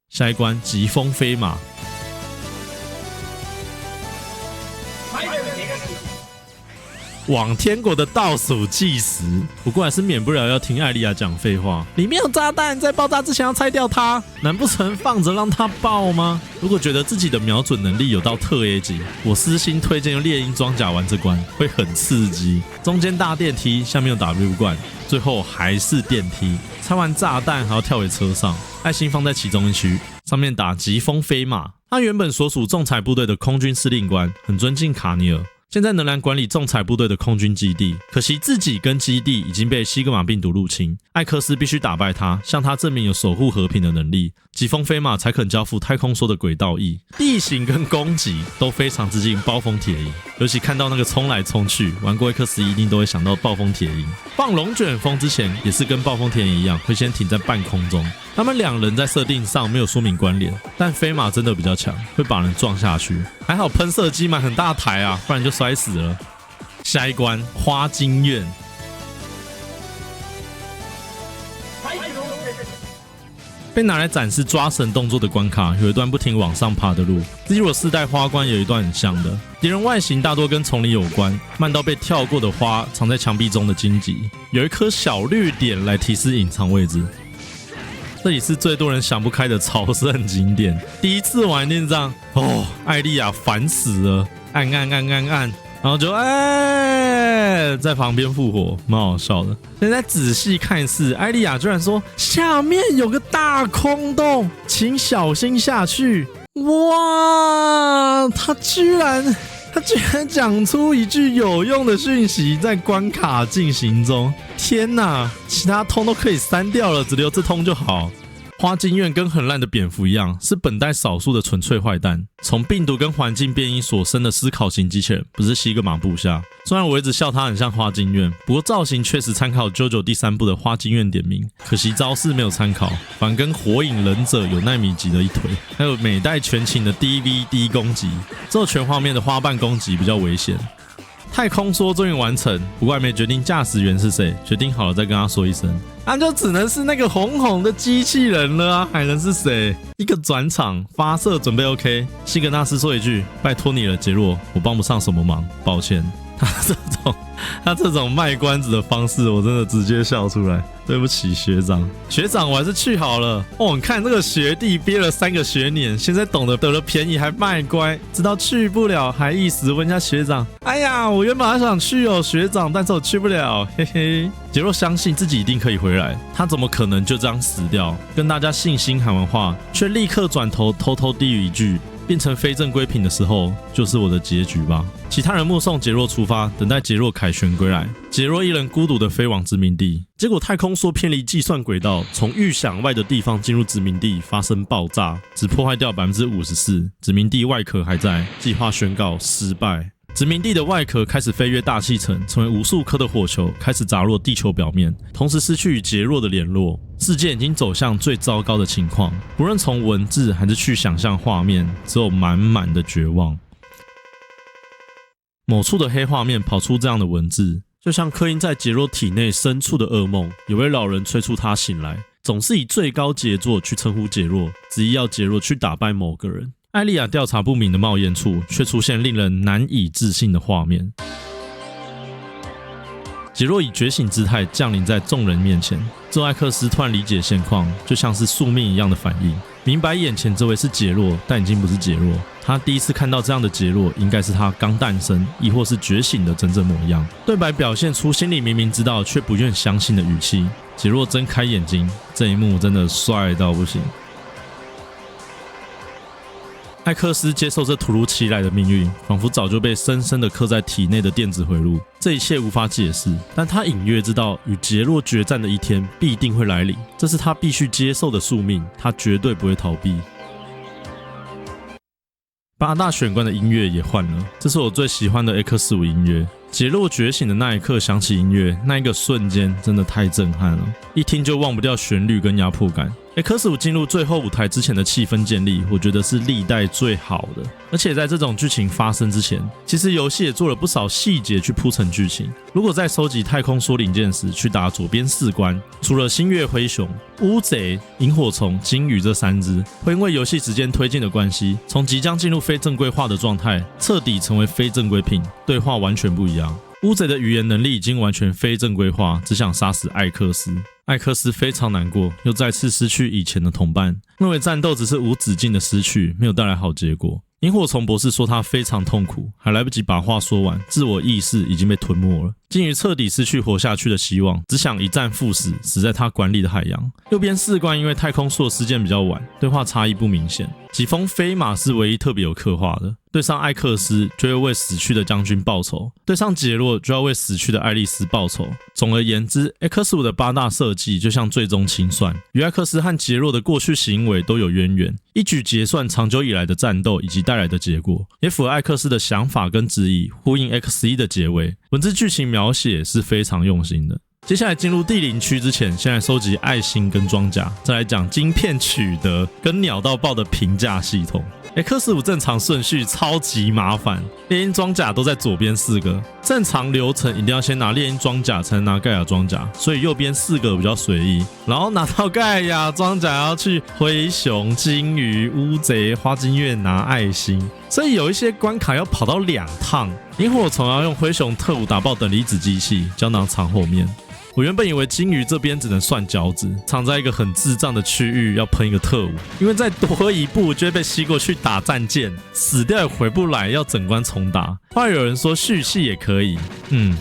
下一关疾风飞马。往天国的倒数计时，不过还是免不了要听艾莉亚讲废话。里面有炸弹，在爆炸之前要拆掉它，难不成放着让它爆吗？如果觉得自己的瞄准能力有到特 A 级，我私心推荐用猎鹰装甲玩这关，会很刺激。中间大电梯，下面有 W 罐，最后还是电梯。拆完炸弹还要跳回车上，爱心放在其中一区，上面打疾风飞马。他原本所属仲裁部队的空军司令官，很尊敬卡尼尔。现在仍然管理仲裁部队的空军基地，可惜自己跟基地已经被西格玛病毒入侵，艾克斯必须打败他，向他证明有守护和平的能力，疾风飞马才肯交付太空梭的轨道翼。地形跟攻击都非常接近暴风铁鹰，尤其看到那个冲来冲去，玩过 X1 一定都会想到暴风铁鹰。放龙卷风之前也是跟暴风铁鹰一样，会先停在半空中。他们两人在设定上没有说明关联，但飞马真的比较强，会把人撞下去。还好喷射机买很大台啊，不然就摔死了。下一关花京院，被拿来展示抓神动作的关卡，有一段不停往上爬的路。Zero 4代花关有一段很像的，敌人外形大多跟丛林有关，慢到被跳过的花藏在墙壁中的荆棘，有一颗小绿点来提示隐藏位置。这里是最多人想不开的朝圣景点，第一次玩一定这样哦，艾莉亚烦死了，按，然后就在旁边复活，蛮好笑的。现在仔细看是，艾莉亚居然说下面有个大空洞，请小心下去。哇，他居然讲出一句有用的讯息，在关卡进行中。天哪，其他通都可以删掉了，只留这通就好。花京院跟很烂的蝙蝠一样，是本代少数的纯粹坏蛋。从病毒跟环境变异所生的思考型机器人，不是西格玛部下。虽然我一直笑他很像花京院，不过造型确实参考 JoJo 第3部的花京院点名，可惜招式没有参考，反跟火影忍者有奈米级的一腿，还有每代全勤的 DVD 攻击，只有全画面的花瓣攻击比较危险。太空梭终于完成，不过还没决定驾驶员是谁，决定好了再跟他说一声。那就只能是那个红红的机器人了啊，还能是谁？一个转场发射准备 OK， 西格纳斯说一句：“拜托你了，杰洛，我帮不上什么忙，抱歉。”他这种卖关子的方式，我真的直接笑出来。对不起学长，学长我还是去好了。哦，你看这个学弟憋了3个学年，现在懂得得了便宜还卖乖，知道去不了还意思问一下学长。哎呀，我原本还想去哦，学长，但是我去不了，嘿嘿。杰洛相信自己一定可以回来，他怎么可能就这样死掉？跟大家信心喊完话，却立刻转头偷偷低语一句。变成非正规品的时候，就是我的结局吧。其他人目送杰洛出发，等待杰洛凯旋归来。杰洛一人孤独的飞往殖民地，结果太空梭偏离计算轨道，从预想外的地方进入殖民地，发生爆炸，只破坏掉 54%， 殖民地外壳还在，计划宣告失败。殖民地的外壳开始飞越大气层，成为无数颗的火球，开始砸落地球表面，同时失去与杰洛的联络。事件已经走向最糟糕的情况，不论从文字还是去想象画面，只有满满的绝望。某处的黑画面跑出这样的文字，就像刻印在杰洛体内深处的噩梦，有位老人催促他醒来，总是以最高杰作去称呼杰洛，执意要杰洛去打败某个人。艾莉亚调查不明的冒烟处，却出现令人难以置信的画面。杰洛以觉醒姿态降临在众人面前，之后艾克斯突然理解现况，就像是宿命一样的反应，明白眼前这位是杰洛，但已经不是杰洛。他第一次看到这样的杰洛，应该是他刚诞生，亦或是觉醒的真正模样。对白表现出心里明明知道却不愿相信的语气。杰洛睁开眼睛，这一幕真的帅到不行。艾克斯接受这突如其来的命运，仿佛早就被深深地刻在体内的电子回路。这一切无法解释，但他隐约知道与杰洛决战的一天必定会来临，这是他必须接受的宿命，他绝对不会逃避。八大玄关的音乐也换了，这是我最喜欢的 X5 音乐。杰洛觉醒的那一刻响起音乐，那一个瞬间真的太震撼了，一听就忘不掉旋律跟压迫感。X5 进入最后舞台之前的气氛建立，我觉得是历代最好的。而且在这种剧情发生之前，其实游戏也做了不少细节去铺陈剧情。如果在收集太空缩领件时去打左边4关，除了星月灰熊、乌贼、萤火虫、鲸鱼这3只，会因为游戏时间推进的关系，从即将进入非正规化的状态，彻底成为非正规品，对话完全不一样。乌贼的语言能力已经完全非正规化，只想杀死艾克斯。艾克斯非常难过，又再次失去以前的同伴，认为战斗只是无止境的失去，没有带来好结果。萤火虫博士说他非常痛苦，还来不及把话说完，自我意识已经被吞没了。鲸鱼彻底失去活下去的希望，只想一战赴死，死在他管理的海洋。右边4关因为太空梭事件比较晚，对话差异不明显。疾风飞马是唯一特别有刻画的，对上艾克斯就会为死去的将军报仇，对上杰洛就要为死去的爱丽丝报仇。总而言之 ，X5 的8大设计就像最终清算，与艾克斯和杰洛的过去行为都有渊源，一举结算长久以来的战斗以及带来的结果，也符合艾克斯的想法跟旨意，呼应 X1 的结尾。文字剧情描写是非常用心的。接下来进入地灵区之前，先来收集爱心跟装甲，再来讲晶片取得跟鸟到爆的评价系统。X5 正常顺序超级麻烦，猎鹰装甲都在左边4个，正常流程一定要先拿猎鹰装甲才能拿盖亚装甲，所以右边4个比较随意。然后拿到盖亚装甲要去灰熊、鲸鱼、乌贼、花金月拿爱心，所以有一些关卡要跑到2趟。萤火虫要用灰熊特务打爆等离子机器，胶囊藏后面。我原本以为鲸鱼这边只能算脚趾，藏在一个很智障的区域，要喷一个特务，因为再多一步就会被吸过去打战舰，死掉也回不来，要整关重打。后来有人说蓄气也可以，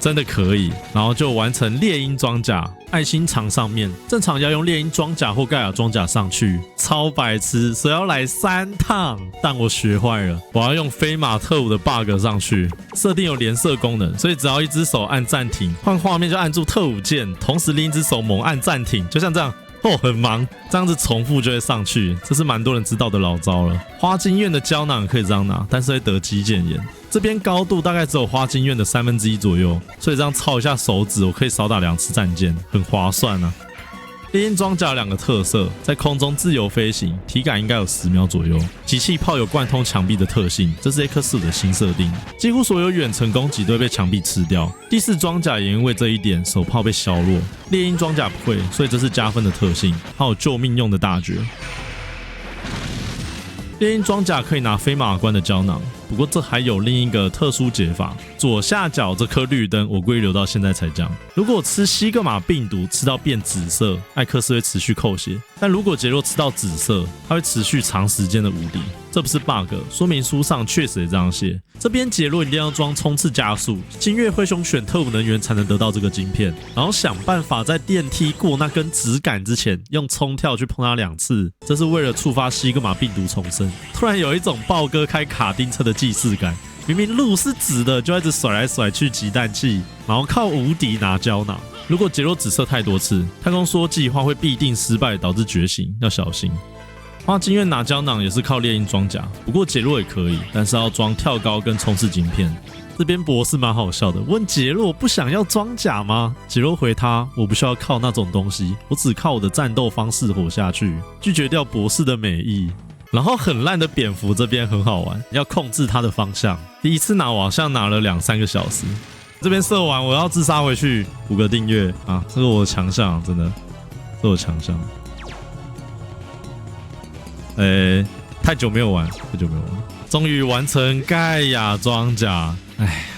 真的可以，然后就完成猎鹰装甲，爱心藏上面，正常要用猎鹰装甲或盖亚装甲上去，超白痴，所以要来3趟，但我学坏了，我要用飞马特务的 bug 上去，设定有连射功能，所以只要一只手按暂停，换画面就按住特务键，同时另一只手猛按暂停，就像这样。很忙，这样子重复就会上去，这是蛮多人知道的老招了。花金院的胶囊可以这样拿，但是会得肌腱炎。这边高度大概只有花金院的1/3左右，所以这样操一下手指，我可以少打2次战舰，很划算啊。猎鹰装甲有2个特色，在空中自由飞行，体感应该有10秒左右。集气炮有贯通墙壁的特性，这是 X5 的新设定，几乎所有远程攻击都会被墙壁吃掉。第4装甲也因为这一点，手炮被削弱。猎鹰装甲不会，所以这是加分的特性，还有救命用的大绝。猎鹰装甲可以拿飞马关的胶囊，不过这还有另一个特殊解法，左下角这颗绿灯我故意留到现在才讲。如果吃西格玛病毒吃到变紫色，艾克斯会持续扣血，但如果杰洛吃到紫色，它会持续长时间的无敌。这不是 bug， 说明书上确实也这样写。这边杰洛一定要装冲刺加速，金月灰熊选特务能源才能得到这个晶片，然后想办法在电梯过那根直杆之前，用冲跳去碰它2次，这是为了触发西格玛病毒重生。突然有一种豹哥开卡丁车的既视感，明明路是直的，就一直甩来甩去集弹器，然后靠无敌拿胶囊。如果杰洛紫色太多次，太空梭计划会必定失败，导致觉醒，要小心。花金院拿胶囊也是靠猎鹰装甲，不过杰洛也可以，但是要装跳高跟冲刺晶片。这边博士蛮好笑的，问杰洛不想要装甲吗？杰洛回他：我不需要靠那种东西，我只靠我的战斗方式活下去，拒绝掉博士的美意。然后很烂的蝙蝠这边很好玩，要控制它的方向。第一次拿我好像拿了2-3个小时，这边射完我要自杀回去，5个订阅啊，这是我的强项，真的，这是我强项。太久没有玩，终于完成盖亚装甲。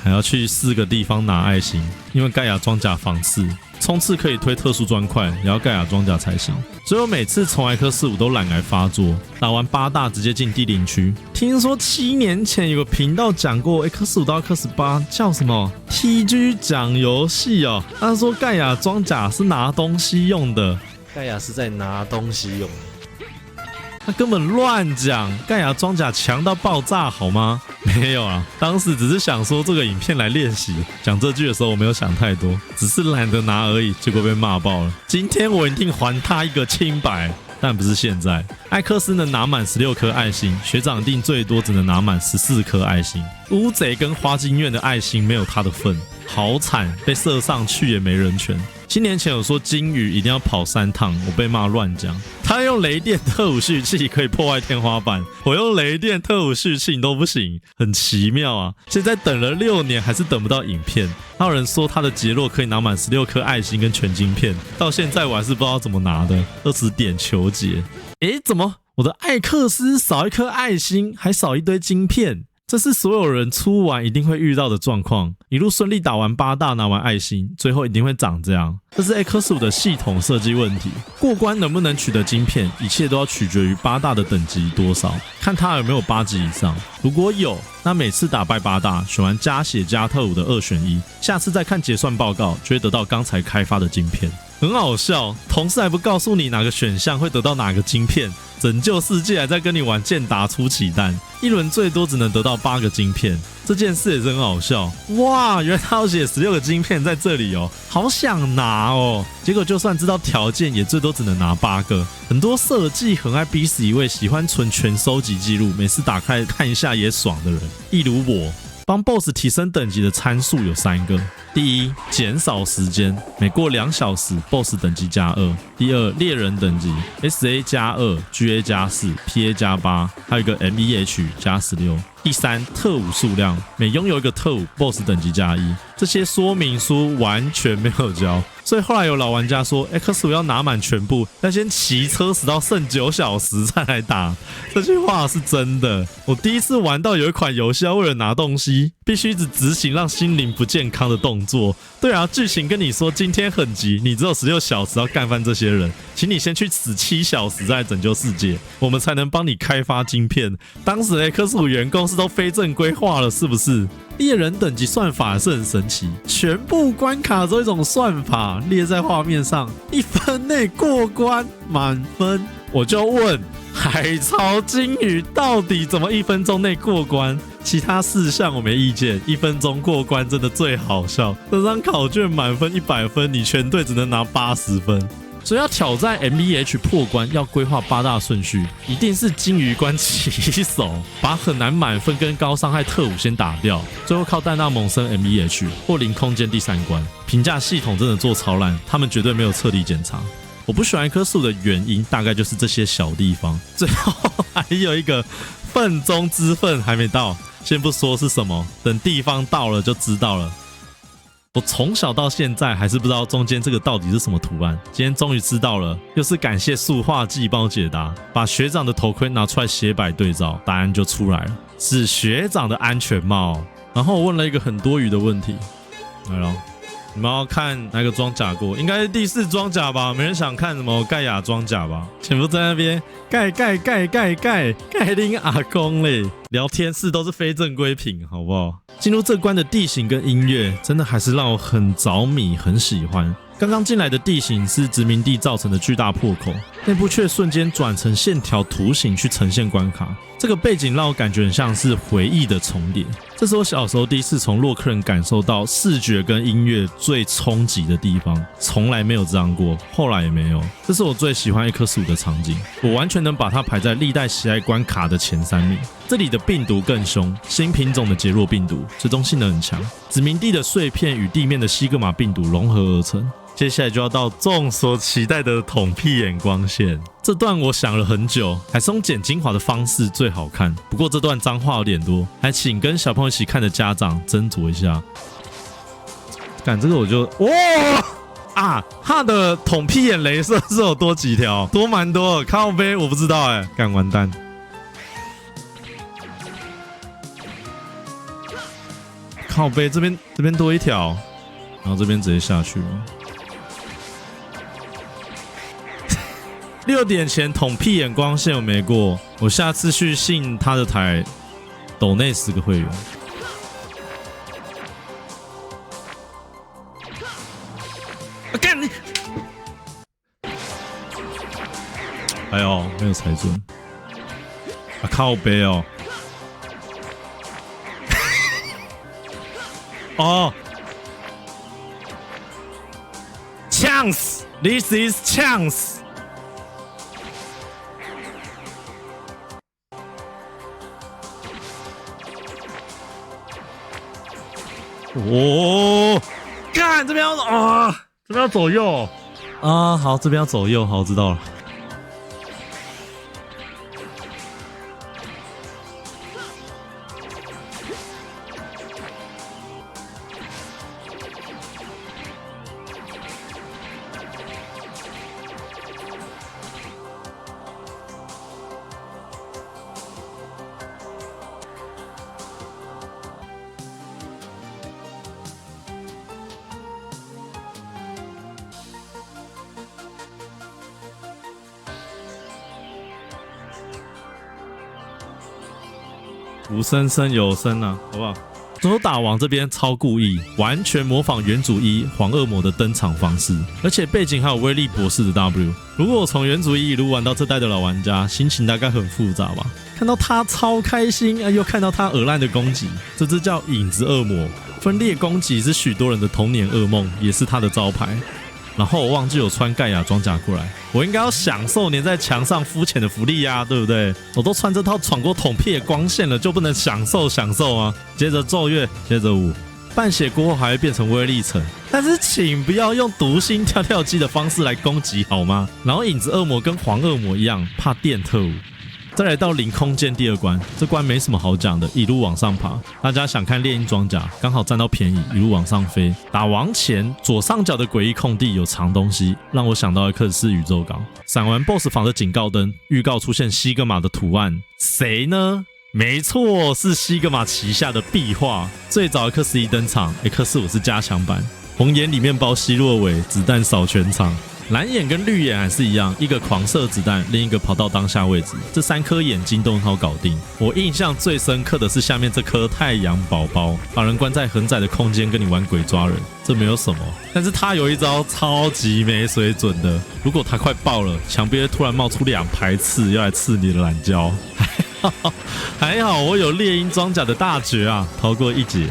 还要去4个地方拿爱心，因为盖亚装甲防刺，冲刺可以推特殊砖块，也要盖亚装甲才行。所以我每次从X5都懒癌发作，打完8大直接进地灵区。听说7年前有个频道讲过 X5到X8叫什么 TG 讲游戏哦，他说盖亚装甲是拿东西用的，盖亚是在拿东西用的。他根本乱讲，盖亚装甲强到爆炸好吗？没有啊，当时只是想说这个影片来练习。讲这句的时候我没有想太多，只是懒得拿而已，结果被骂爆了。今天我一定还他一个清白。但不是现在，艾克斯能拿满16颗爱心，学长定最多只能拿满14颗爱心。乌贼跟花京院的爱心没有他的份，好惨，被射上去也没人权。7年前有说金鱼一定要跑3趟，我被骂乱讲。他用雷电特务蓄气可以破坏天花板，我用雷电特务蓄气都不行，很奇妙啊！现在等了6年还是等不到影片。还有人说他的杰洛可以拿满16颗爱心跟全晶片，到现在我还是不知道怎么拿的，20点求解。诶，怎么我的艾克斯少一颗爱心，还少一堆晶片？这是所有人出完一定会遇到的状况，一路顺利打完8大拿完爱心，最后一定会长这样。这是 X5 的系统设计问题，过关能不能取得晶片，一切都要取决于8大的等级多少，看他有没有8级以上。如果有，那每次打败8大，选完加血加特务的2选1，下次再看结算报告，就会得到刚才开发的晶片。很好笑，同事还不告诉你哪个选项会得到哪个晶片，拯救世界还在跟你玩健达出奇蛋，一轮最多只能得到8个晶片，这件事也是很好笑。哇，原来他要写16个晶片在这里哦，好想拿哦，结果就算知道条件，也最多只能拿8个。很多设计很爱逼死一位喜欢存全收集记录，每次打开看一下也爽的人，例如我。帮 BOSS 提升等级的参数有3个。第一，减少时间，每过2小时 BOSS 等级加2。第二，猎人等级 SA 加2 GA 加4 PA 加8，还有一个 MEH 加16。第三，特务数量，每拥有一个特务 BOSS 等级加1。这些说明书完全没有教，所以后来有老玩家说 X5 要拿满全部，要先骑车死到剩9小时再来打。这句话是真的。我第一次玩到有一款游戏要为了拿东西，必须一直执行让心灵不健康的动作。对啊，剧情跟你说今天很急，你只有16小时要干翻这些人，请你先去死7小时再来拯救世界，我们才能帮你开发晶片。当时 X5 员工是都非正规化了，是不是？猎人等级算法是很神奇，全部关卡都有一种算法列在画面上，1分内过关满分。我就问，海潮金鱼到底怎么1分钟内过关？其他4项我没意见，1分钟过关真的最好笑。这张考卷满分100分，你全队只能拿80分。所以要挑战 MEH 破关，要规划8大顺序，一定是金鱼关起手，把很难满分跟高伤害特务先打掉，最后靠戴纳蒙森 MEH 或零空间第3关。评价系统真的做超烂，他们绝对没有彻底检查。我不喜欢X5的原因大概就是这些小地方。最后还有一个份中之份还没到，先不说是什么，等地方到了就知道了。我从小到现在还是不知道中间这个到底是什么图案，今天终于知道了，又是感谢塑化剂帮我解答，把学长的头盔拿出来斜摆对照，答案就出来了，是学长的安全帽。然后我问了一个很多余的问题，来咯，你们要看哪个装甲过？应该是第4装甲吧？没人想看什么盖亚装甲吧？全部在那边盖拎阿公嘞，聊天室都是非正规品，好不好？进入这关的地形跟音乐，真的还是让我很着迷，很喜欢。刚刚进来的地形是殖民地造成的巨大破口，内部却瞬间转成线条图形去呈现关卡。这个背景让我感觉很像是回忆的重叠。这是我小时候第一次从洛克人感受到视觉跟音乐最冲击的地方，从来没有这样过，后来也没有。这是我最喜欢X5的场景，我完全能把它排在历代喜爱关卡的前3名。这里的病毒更凶，新品种的杰洛病毒，追踪性能很强，殖民地的碎片与地面的西格玛病毒融合而成。接下来就要到众所期待的捅屁眼光线，这段我想了很久，还是用剪精华的方式最好看。不过这段脏话有点多，还请跟小朋友一起看的家长斟酌一下。干这个我就哇啊，他的捅屁眼雷射是有多几条，多蛮多的，靠背我不知道哎，干完蛋。靠背这边多一条，然后这边直接下去了。6点前捅屁眼光线我没过，我下次去信他的台抖内10个会员。干你！哎呦，没有踩准。啊靠背哦。哦 ，chance， this is chance。哦，看这边要啊，这边要左右啊，好，这边要走右，好，知道了。无声胜有声啊，好不好？左打王这边超故意，完全模仿元祖一黄恶魔的登场方式，而且背景还有威力博士的 W。如果我从元祖一一路玩到这代的老玩家，心情大概很复杂吧。看到他超开心，又看到他恶烂的攻击，这只叫影子恶魔，分裂攻击是许多人的童年噩梦，也是他的招牌。然后我忘记有穿盖亚装甲过来，我应该要享受粘在墙上肤浅的福利呀，对不对？我都穿这套闯过统屁的光线了，就不能享受吗？接着咒怨，接着舞，半血过后还会变成威力层，但是请不要用读心跳跳机的方式来攻击好吗？然后影子恶魔跟黄恶魔一样，怕电特务。再来到零空间第二关，这关没什么好讲的，一路往上爬。大家想看猎鹰装甲，刚好占到便宜，一路往上飞。打王前左上角的诡异空地有藏东西，让我想到了克斯宇宙港。闪完 BOSS 房的警告灯，预告出现西格玛的图案，谁呢？没错，是西格玛旗下的壁画。最早克斯一登场，X5是加强版，红眼里面包希洛韦，子弹扫全场。蓝眼跟绿眼还是一样，一个狂射子弹，另一个跑到当下位置，这3颗眼睛都很好搞定。我印象最深刻的是下面这颗太阳宝宝，把人关在很窄的空间跟你玩鬼抓人，这没有什么。但是他有一招超级没水准的，如果他快爆了，墙边突然冒出2排刺要来刺你的懒觉，还好我有猎鹰装甲的大绝啊，逃过一劫。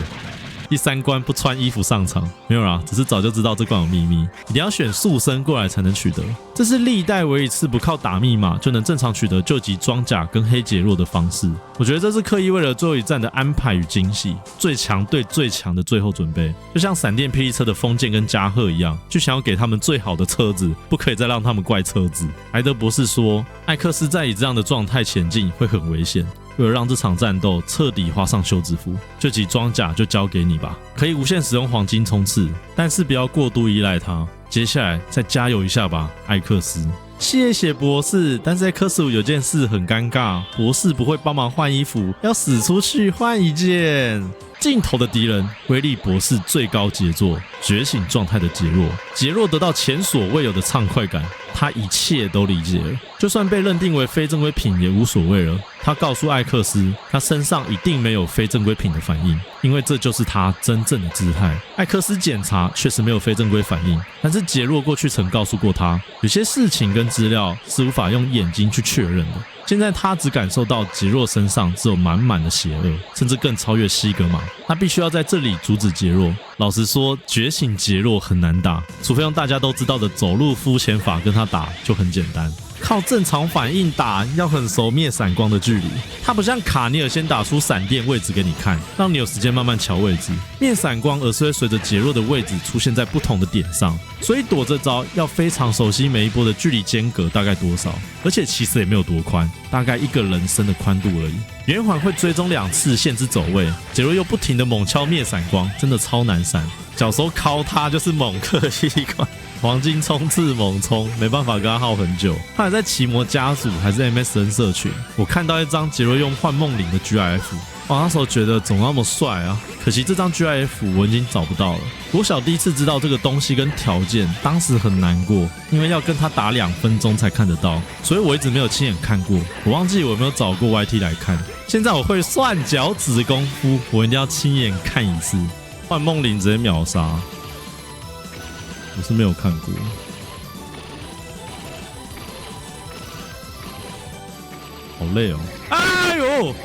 第3关不穿衣服上场，没有啦，只是早就知道这关有秘密，一定要选速升过来才能取得。这是历代唯一次不靠打密码就能正常取得救急装甲跟黑杰洛的方式。我觉得这是刻意为了最后一战的安排与惊喜，最强对最强的最后准备，就像闪电霹雳车的封建跟加贺一样，就想要给他们最好的车子，不可以再让他们怪车子。埃德博士说，艾克斯在以这样的状态前进会很危险。为了让这场战斗彻底画上休止符，救急装甲就交给你吧，可以无限使用黄金冲刺，但是不要过度依赖它。接下来再加油一下吧，艾克斯。谢谢博士，但是在科15有件事很尴尬，博士不会帮忙换衣服，要使出去换一件。镜头的敌人，威力博士最高杰作，觉醒状态的杰洛。杰洛得到前所未有的畅快感，他一切都理解了，就算被认定为非正规品也无所谓了。他告诉艾克斯，他身上一定没有非正规品的反应，因为这就是他真正的姿态。艾克斯检查确实没有非正规反应，但是杰洛过去曾告诉过他，有些事情跟资料是无法用眼睛去确认的。现在他只感受到杰洛身上只有满满的邪恶，甚至更超越西格玛。他必须要在这里阻止杰洛。老实说，觉醒杰洛很难打，除非用大家都知道的走路肤浅法跟他打就很简单。靠正常反应打要很熟灭闪光的距离，它不像卡尼尔先打出闪电位置给你看，让你有时间慢慢瞧位置。灭闪光而是会随着杰洛的位置出现在不同的点上，所以躲这招要非常熟悉每一波的距离间隔大概多少，而且其实也没有多宽，大概1个人身的宽度而已。圆环会追踪2次限制走位，杰洛又不停的猛敲灭闪光，真的超难闪。小时候敲他就是猛克一款。黄金冲刺猛冲，没办法跟他耗很久。他还在奇魔家族还是 MSN 社群，我看到一张杰洛用幻梦铃的 GIF， 哇，那时候觉得怎么那么帅啊！可惜这张 GIF 我已经找不到了。国小第一次知道这个东西跟条件，当时很难过，因为要跟他打2分钟才看得到，所以我一直没有亲眼看过。我忘记我有没有找过 YT 来看。现在我会算脚趾功夫，我一定要亲眼看一次。幻梦铃直接秒杀。我是没有看过，好累哦！啊！呦！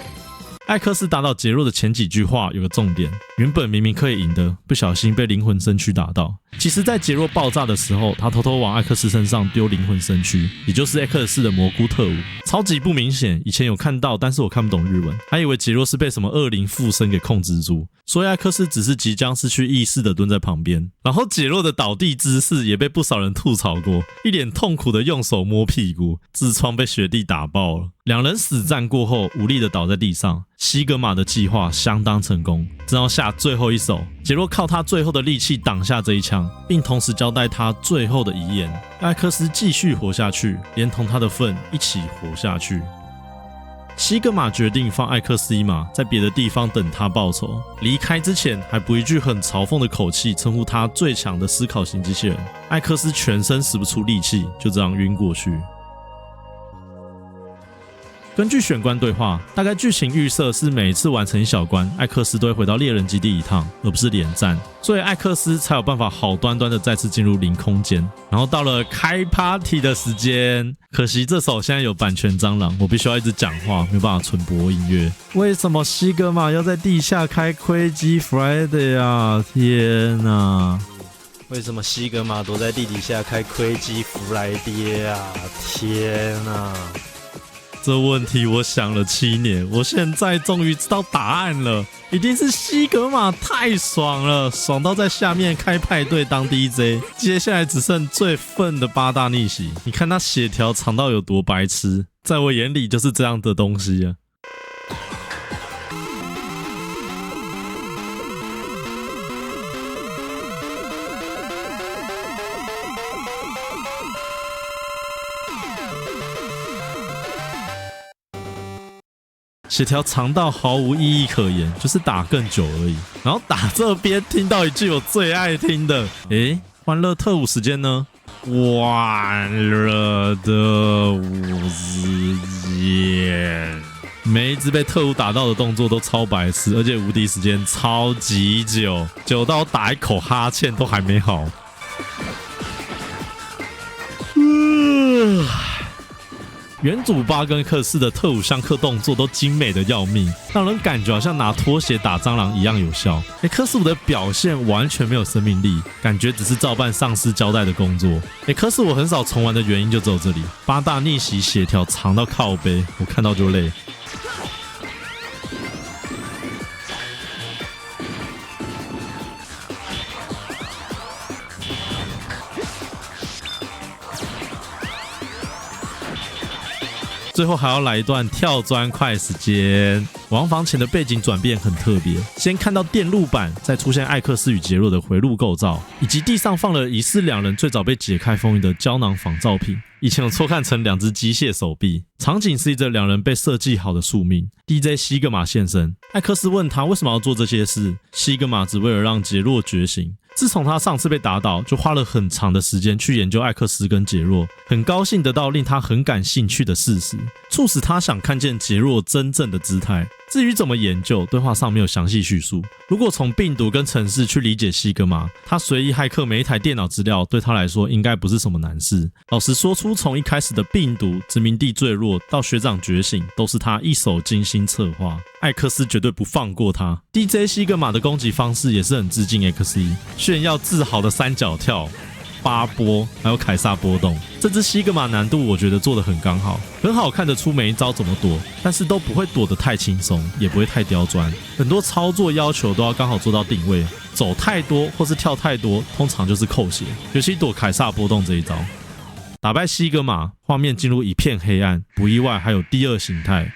艾克斯打倒杰洛的前几句话有个重点，原本明明可以赢的，不小心被灵魂身躯打到。其实，在杰洛爆炸的时候，他偷偷往艾克斯身上丢灵魂身躯，也就是 X4的蘑菇特务，超级不明显。以前有看到，但是我看不懂日文，还以为杰洛是被什么恶灵附身给控制住，所以艾克斯只是即将失去意识的蹲在旁边。然后杰洛的倒地姿势也被不少人吐槽过，一脸痛苦的用手摸屁股，痔疮被雪地打爆了。两人死战过后，无力的倒在地上。西格玛的计划相当成功，正要下最后一手，杰洛靠他最后的力气挡下这一枪，并同时交代他最后的遗言：艾克斯继续活下去，连同他的份一起活下去。西格玛决定放艾克斯一马，在别的地方等他报仇。离开之前，还补一句很嘲讽的口气，称呼他最强的思考型机器人。艾克斯全身使不出力气，就这样晕过去。根据选关对话，大概剧情预设是每一次完成一小关，艾克斯都会回到猎人基地一趟，而不是连战，所以艾克斯才有办法好端端的再次进入零空间。然后到了开 party 的时间，可惜这首现在有版权蟑螂，我必须要一直讲话，没有办法纯播音乐。为什么西格玛要在地下开窥机 Friday 啊？天哪！为什么西格玛躲在地底下开窥机弗莱爹啊？天哪！这问题我想了7年，我现在终于知道答案了，一定是西格玛太爽了，爽到在下面开派对当 DJ。接下来只剩最愤的八大逆袭，你看他血条长到有多白痴，在我眼里就是这样的东西啊。血条长到毫无意义可言，就是打更久而已。然后打这边听到一句我最爱听的，欢乐特务时间呢？欢乐特务时间。每一只被特务打到的动作都超白痴，而且无敌时间超级久，久到打一口哈欠都还没好。原主巴根克斯的特务相克动作都精美的要命，让人感觉好像拿拖鞋打蟑螂一样有效。克斯伍的表现完全没有生命力，感觉只是照办上司交代的工作。可是我很少重玩的原因就只有这里，八大逆袭血条长到靠背，我看到就累。最后还要来一段跳砖块时间。王房前的背景转变很特别，先看到电路板，再出现艾克斯与杰洛的回路构造，以及地上放了疑似两人最早被解开封印的胶囊仿造品。以前有错看成两只机械手臂。场景是一着两人被设计好的宿命。DJ 西格玛现身，艾克斯问他为什么要做这些事，西格玛只为了让杰洛觉醒。自从他上次被打倒，就花了很长的时间去研究艾克斯跟杰洛，很高兴得到令他很感兴趣的事实，促使他想看见杰洛真正的姿态。至于怎么研究，对话上没有详细叙述。如果从病毒跟程式去理解西格玛，他随意骇客每一台电脑资料，对他来说应该不是什么难事。老实说出，从一开始的病毒、殖民地坠落到学长觉醒，都是他一手精心策划。艾克斯绝对不放过他。DJ 西格玛的攻击方式也是很致敬 XE， 炫耀自豪的三角跳、八波，还有凯撒波动。这支西格玛难度我觉得做得很刚好，很好看得出每一招怎么躲，但是都不会躲得太轻松，也不会太刁钻。很多操作要求都要刚好做到定位，走太多或是跳太多，通常就是扣血。尤其躲凯撒波动这一招，打败西格玛，画面进入一片黑暗。不意外，还有第二形态。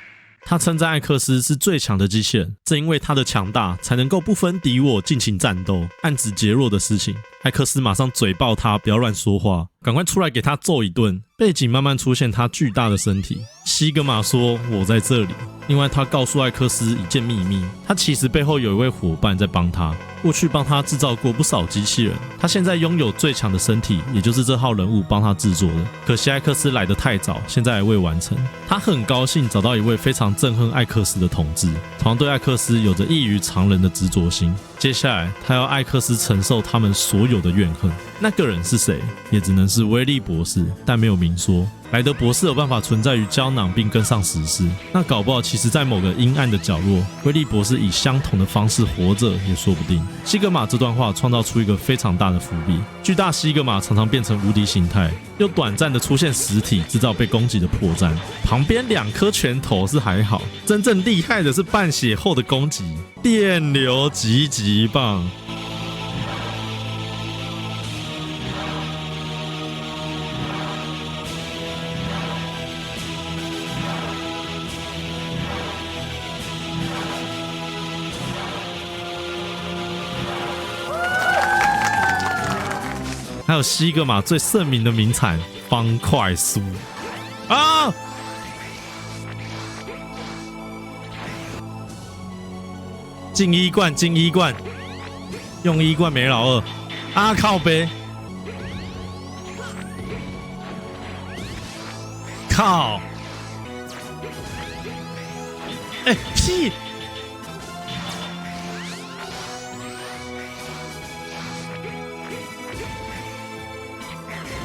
他称赞艾克斯是最强的机器人，正因为他的强大，才能够不分敌我尽情战斗，暗指杰洛的事情。艾克斯马上嘴爆他，不要乱说话，赶快出来给他揍一顿。背景慢慢出现他巨大的身体。西格玛说：“我在这里。”另外，他告诉艾克斯一件秘密，他其实背后有一位伙伴在帮他，过去帮他制造过不少机器人。他现在拥有最强的身体，也就是这号人物帮他制作的。可惜艾克斯来得太早，现在还未完成。他很高兴找到一位非常憎恨艾克斯的统治，同样对艾克斯有着异于常人的执着心。接下来，他要艾克斯承受他们所有的怨恨。那个人是谁，也只能是威利博士，但没有明说。莱德博士有办法存在于胶囊并跟上时事，那搞不好其实在某个阴暗的角落，威利博士以相同的方式活着也说不定。西格玛这段话创造出一个非常大的伏笔，巨大西格玛常常变成无敌形态，又短暂的出现实体，制造被攻击的破绽。旁边2颗拳头是还好，真正厉害的是半血后的攻击，电流极级棒。还有西格玛最盛名的名产方块酥啊！进一冠，进一冠，用一冠没老二啊！靠背，靠！哎屁！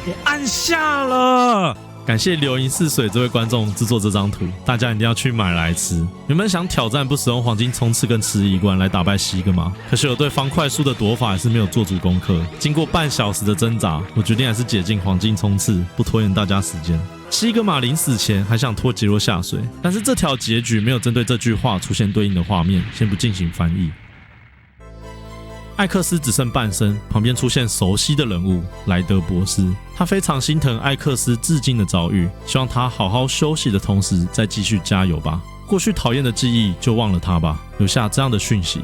我按下了，感谢流银似水这位观众制作这张图，大家一定要去买来吃。原本想挑战不使用黄金冲刺跟吃一冠来打败西格玛，可是我对方块书的躲法还是没有做足功课。经过半小时的挣扎，我决定还是解禁黄金冲刺，不拖延大家时间。西格玛临死前还想拖杰洛下水，但是这条结局没有针对这句话出现对应的画面，先不进行翻译。艾克斯只剩半身，旁边出现熟悉的人物莱德博士。他非常心疼艾克斯至今的遭遇，希望他好好休息的同时再继续加油吧。过去讨厌的记忆就忘了他吧，留下这样的讯息。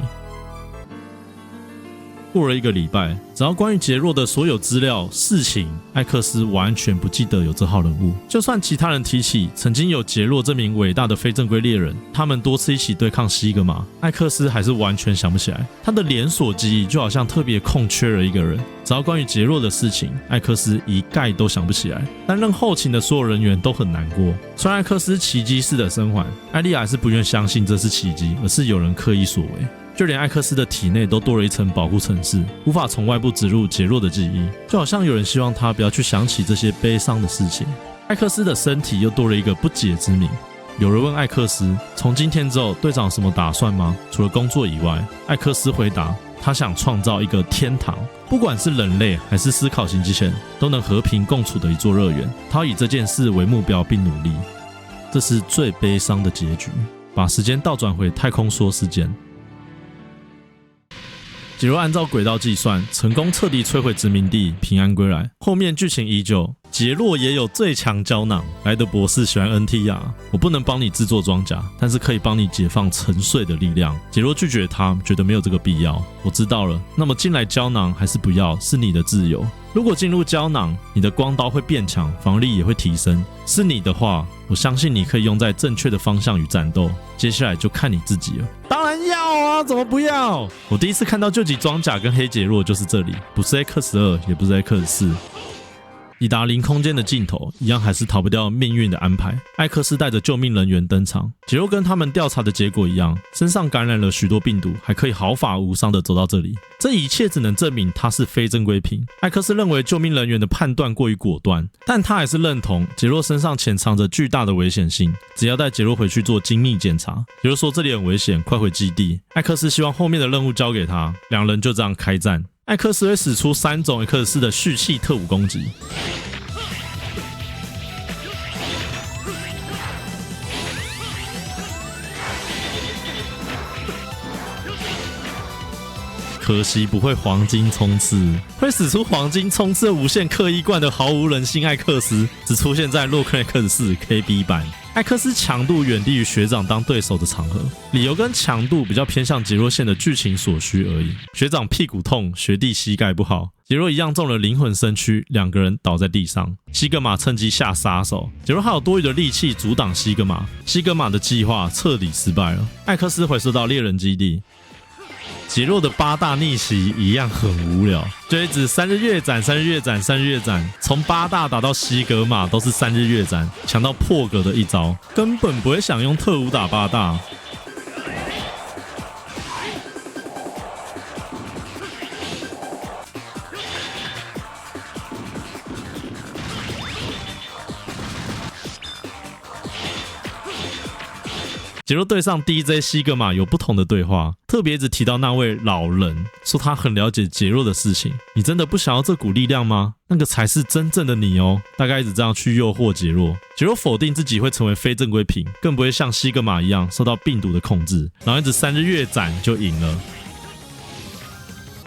过了1个礼拜，只要关于杰洛的所有资料、事情，艾克斯完全不记得有这号人物。就算其他人提起曾经有杰洛这名伟大的非正规猎人，他们多次一起对抗西格玛，艾克斯还是完全想不起来。他的连锁记忆就好像特别空缺了一个人。只要关于杰洛的事情，艾克斯一概都想不起来。担任后勤的所有人员都很难过。虽然艾克斯奇迹式的生还，艾莉亚还是不愿相信这是奇迹，而是有人刻意所为。就连艾克斯的体内都多了一层保护程式，无法从外部植入杰洛的记忆，就好像有人希望他不要去想起这些悲伤的事情。艾克斯的身体又多了一个不解之谜。有人问艾克斯，从今天之后队长有什么打算吗？除了工作以外，艾克斯回答，他想创造一个天堂，不管是人类还是思考型机器人都能和平共处的一座乐园。他以这件事为目标并努力。这是最悲伤的结局，把时间倒转回太空梭事件。杰洛按照轨道计算，成功彻底摧毁殖民地，平安归来。后面剧情依旧，杰洛也有最强胶囊。莱德博士喜欢 NT 啊，我不能帮你制作装甲，但是可以帮你解放沉睡的力量。杰洛拒绝他，觉得没有这个必要。我知道了，那么进来胶囊还是不要，是你的自由。如果进入胶囊，你的光刀会变强，防御力也会提升。是你的话，我相信你可以用在正确的方向与战斗。接下来就看你自己了。当然要啊，怎么不要？我第一次看到救急装甲跟黑杰洛就是这里，不是 X2，也不是 X4。抵达零空间的尽头，一样还是逃不掉命运的安排。艾克斯带着救命人员登场，杰洛跟他们调查的结果一样，身上感染了许多病毒，还可以毫发无伤的走到这里。这一切只能证明他是非正规品。艾克斯认为救命人员的判断过于果断，但他还是认同杰洛身上潜藏着巨大的危险性，只要带杰洛回去做精密检查。杰洛说这里很危险，快回基地。艾克斯希望后面的任务交给他，两人就这样开战。艾克斯会使出3种 X4的蓄气特务攻击。可惜不会黄金冲刺，会使出黄金冲刺的无限刻意冠的毫无人性艾克斯，只出现在洛克 X4 KB 版。艾克斯强度远低于学长当对手的场合，理由跟强度比较偏向杰洛线的剧情所需而已。学长屁股痛，学弟膝盖不好，杰洛一样中了灵魂身躯，两个人倒在地上。西格玛趁机下杀手，杰洛还有多余的力气阻挡西格玛，西格玛的计划彻底失败了。艾克斯回收到猎人基地。杰洛的8大逆袭一样很无聊，就一直3日月斩、3日月斩、3日月斩，从8大打到西格玛都是3日月斩，强到破格的一招，根本不会想用特务打8大。杰洛对上 DJ 西格玛有不同的对话，特别只提到那位老人，说他很了解杰洛的事情。你真的不想要这股力量吗？那个才是真正的你哦。大概一直这样去诱惑杰洛。杰洛否定自己会成为非正规品，更不会像西格玛一样受到病毒的控制，然后一直3日月斩就赢了。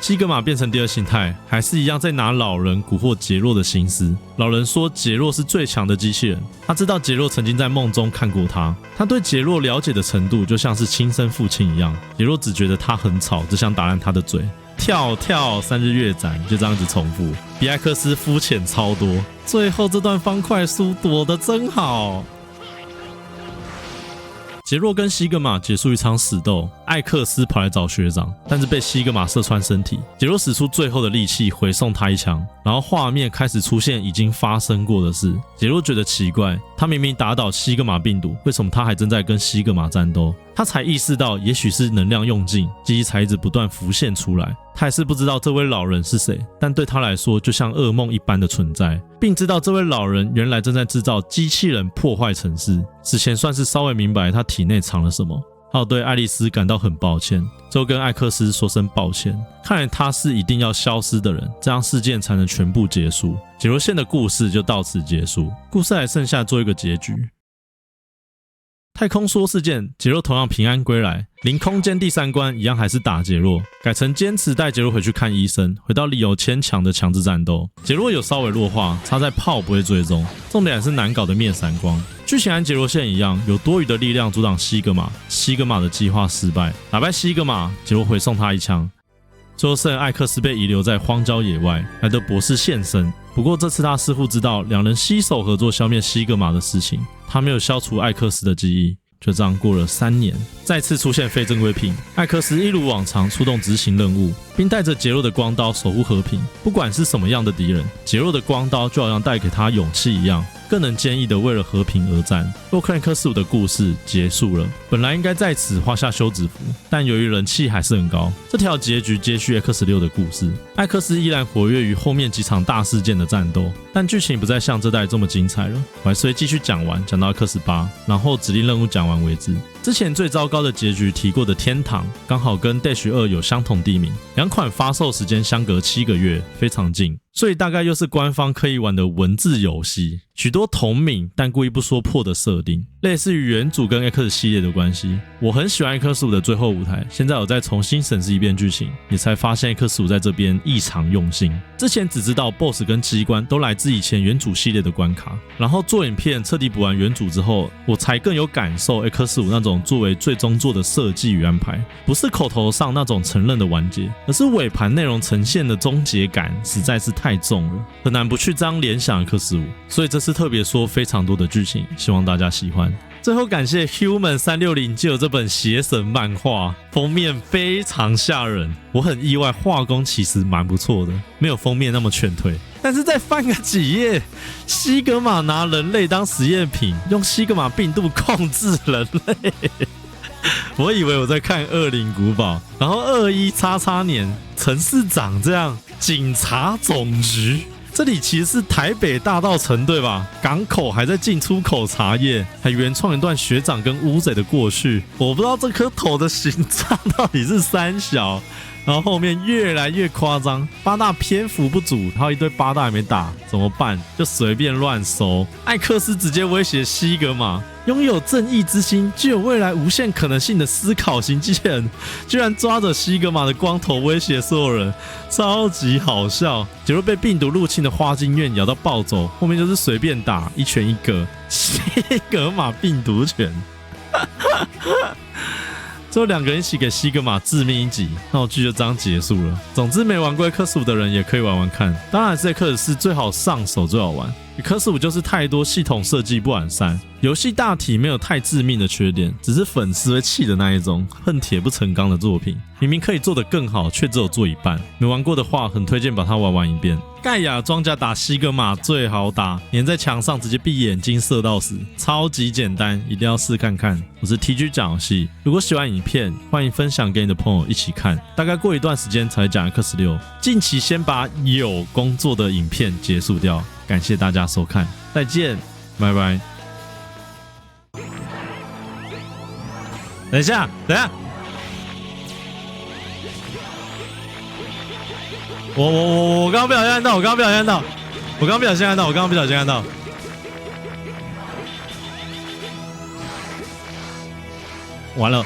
西格玛变成第二形态，还是一样在拿老人蛊惑杰洛的心思。老人说杰洛是最强的机器人，他知道杰洛曾经在梦中看过他，他对杰洛了解的程度就像是亲生父亲一样。杰洛只觉得他很吵，只想打烂他的嘴。跳跳3日月斩，就这样子重复，比艾克斯肤浅超多。最后这段方块书躲得真好。杰洛跟西格玛结束一场死斗，艾克斯跑来找学长，但是被西格玛射穿身体。杰洛使出最后的力气回送他一枪，然后画面开始出现已经发生过的事。杰洛觉得奇怪，他明明打倒西格玛病毒，为什么他还正在跟西格玛战斗？他才意识到也许是能量用尽，记忆才一直不断浮现出来。他还是不知道这位老人是谁，但对他来说就像噩梦一般的存在，并知道这位老人原来正在制造机器人破坏城市。之前算是稍微明白他体内藏了什么，还有对爱丽丝感到很抱歉，最后跟艾克斯说声抱歉。看来他是一定要消失的人，这样事件才能全部结束。杰洛线的故事就到此结束，故事还剩下做一个结局。太空梭事件，杰洛同样平安归来。零空间第3关一样还是打杰洛，改成坚持带杰洛回去看医生，回到理由牵强的强制战斗。杰洛有稍微弱化，差在炮不会追踪，重点还是难搞的灭闪光。剧情和杰洛线一样，有多余的力量阻挡西格玛，西格玛的计划失败，打败西格玛，杰洛回送他一枪。最后圣艾克斯被遗留在荒郊野外，莱德博士现身。不过这次他似乎知道两人携手合作消灭西格玛的事情，他没有消除艾克斯的记忆。就这样过了3年，再次出现非正规品，艾克斯一如往常出动执行任务，并带着杰洛的光刀守护和平。不管是什么样的敌人，杰洛的光刀就好像带给他勇气一样，更能坚毅的为了和平而战。洛克人克15的故事结束了，本来应该在此画下休止符，但由于人气还是很高，这条结局接续 X6 的故事。艾克斯依然活跃于后面几场大事件的战斗，但剧情不再像这代这么精彩了。我还是会继续讲完，讲到 X8，然后指令任务讲完为止。之前最糟糕的结局提过的天堂，刚好跟 Dash 2有相同地名，两款发售时间相隔7个月，非常近，所以大概又是官方可以玩的文字游戏，许多同名但故意不说破的设定，类似于原主跟 X 系列的关系。我很喜欢 X5 的最后舞台，现在我再重新审视一遍剧情，也才发现 X5 在这边异常用心。之前只知道 BOSS 跟机关都来自以前原主系列的关卡，然后做影片彻底补完原主之后，我才更有感受 X5 那种作为最终作的设计与安排，不是口头上那种承认的完结，而是尾盘内容呈现的终结感实在是太重了，很难不去这样联想 X5， 所以这次特别说非常多的剧情，希望大家喜欢。最后感谢 Human 360借由这本邪神漫画，封面非常吓人，我很意外画工其实蛮不错的，没有封面那么劝退。但是再翻个几页，西格玛拿人类当实验品，用西格玛病毒控制人类我以为我在看恶灵古堡，然后21XX年城市长这样，警察总局，这里其实是台北大稻埕对吧？港口还在进出口茶叶，还原创一段学长跟乌贼的过去。我不知道这颗头的形状到底是三小，然后后面越来越夸张，八大篇幅不足，还有一堆八大还没打，怎么办？就随便乱收。艾克斯直接威胁西格玛，拥有正义之心、具有未来无限可能性的思考型机器人，居然抓着西格玛的光头威胁所有人，超级好笑。结果被病毒入侵的花京院咬到暴走，后面就是随便打，一拳一个西格玛病毒拳。最后两个人一起给西格玛致命一击，那我剧就这样结束了。总之没玩过X5的人也可以玩玩看，当然是X4最好上手最好玩。X5就是太多系统设计不完善，游戏大体没有太致命的缺点，只是粉丝会气的那一种恨铁不成钢的作品，明明可以做得更好，却只有做一半。没玩过的话，很推荐把它玩完一遍。盖亚装甲打西格玛最好打，粘在墙上直接闭眼睛射到死，超级简单，一定要试看看。我是 TG 讲游戏，如果喜欢影片，欢迎分享给你的朋友一起看。大概过一段时间才讲 X6， 近期先把有工作的影片结束掉。感谢大家收看，再见，拜拜。等一下，等一下，我刚刚不小心按到，我刚刚不小心按到，我刚刚不小心按到，我刚刚不小心按到。完了，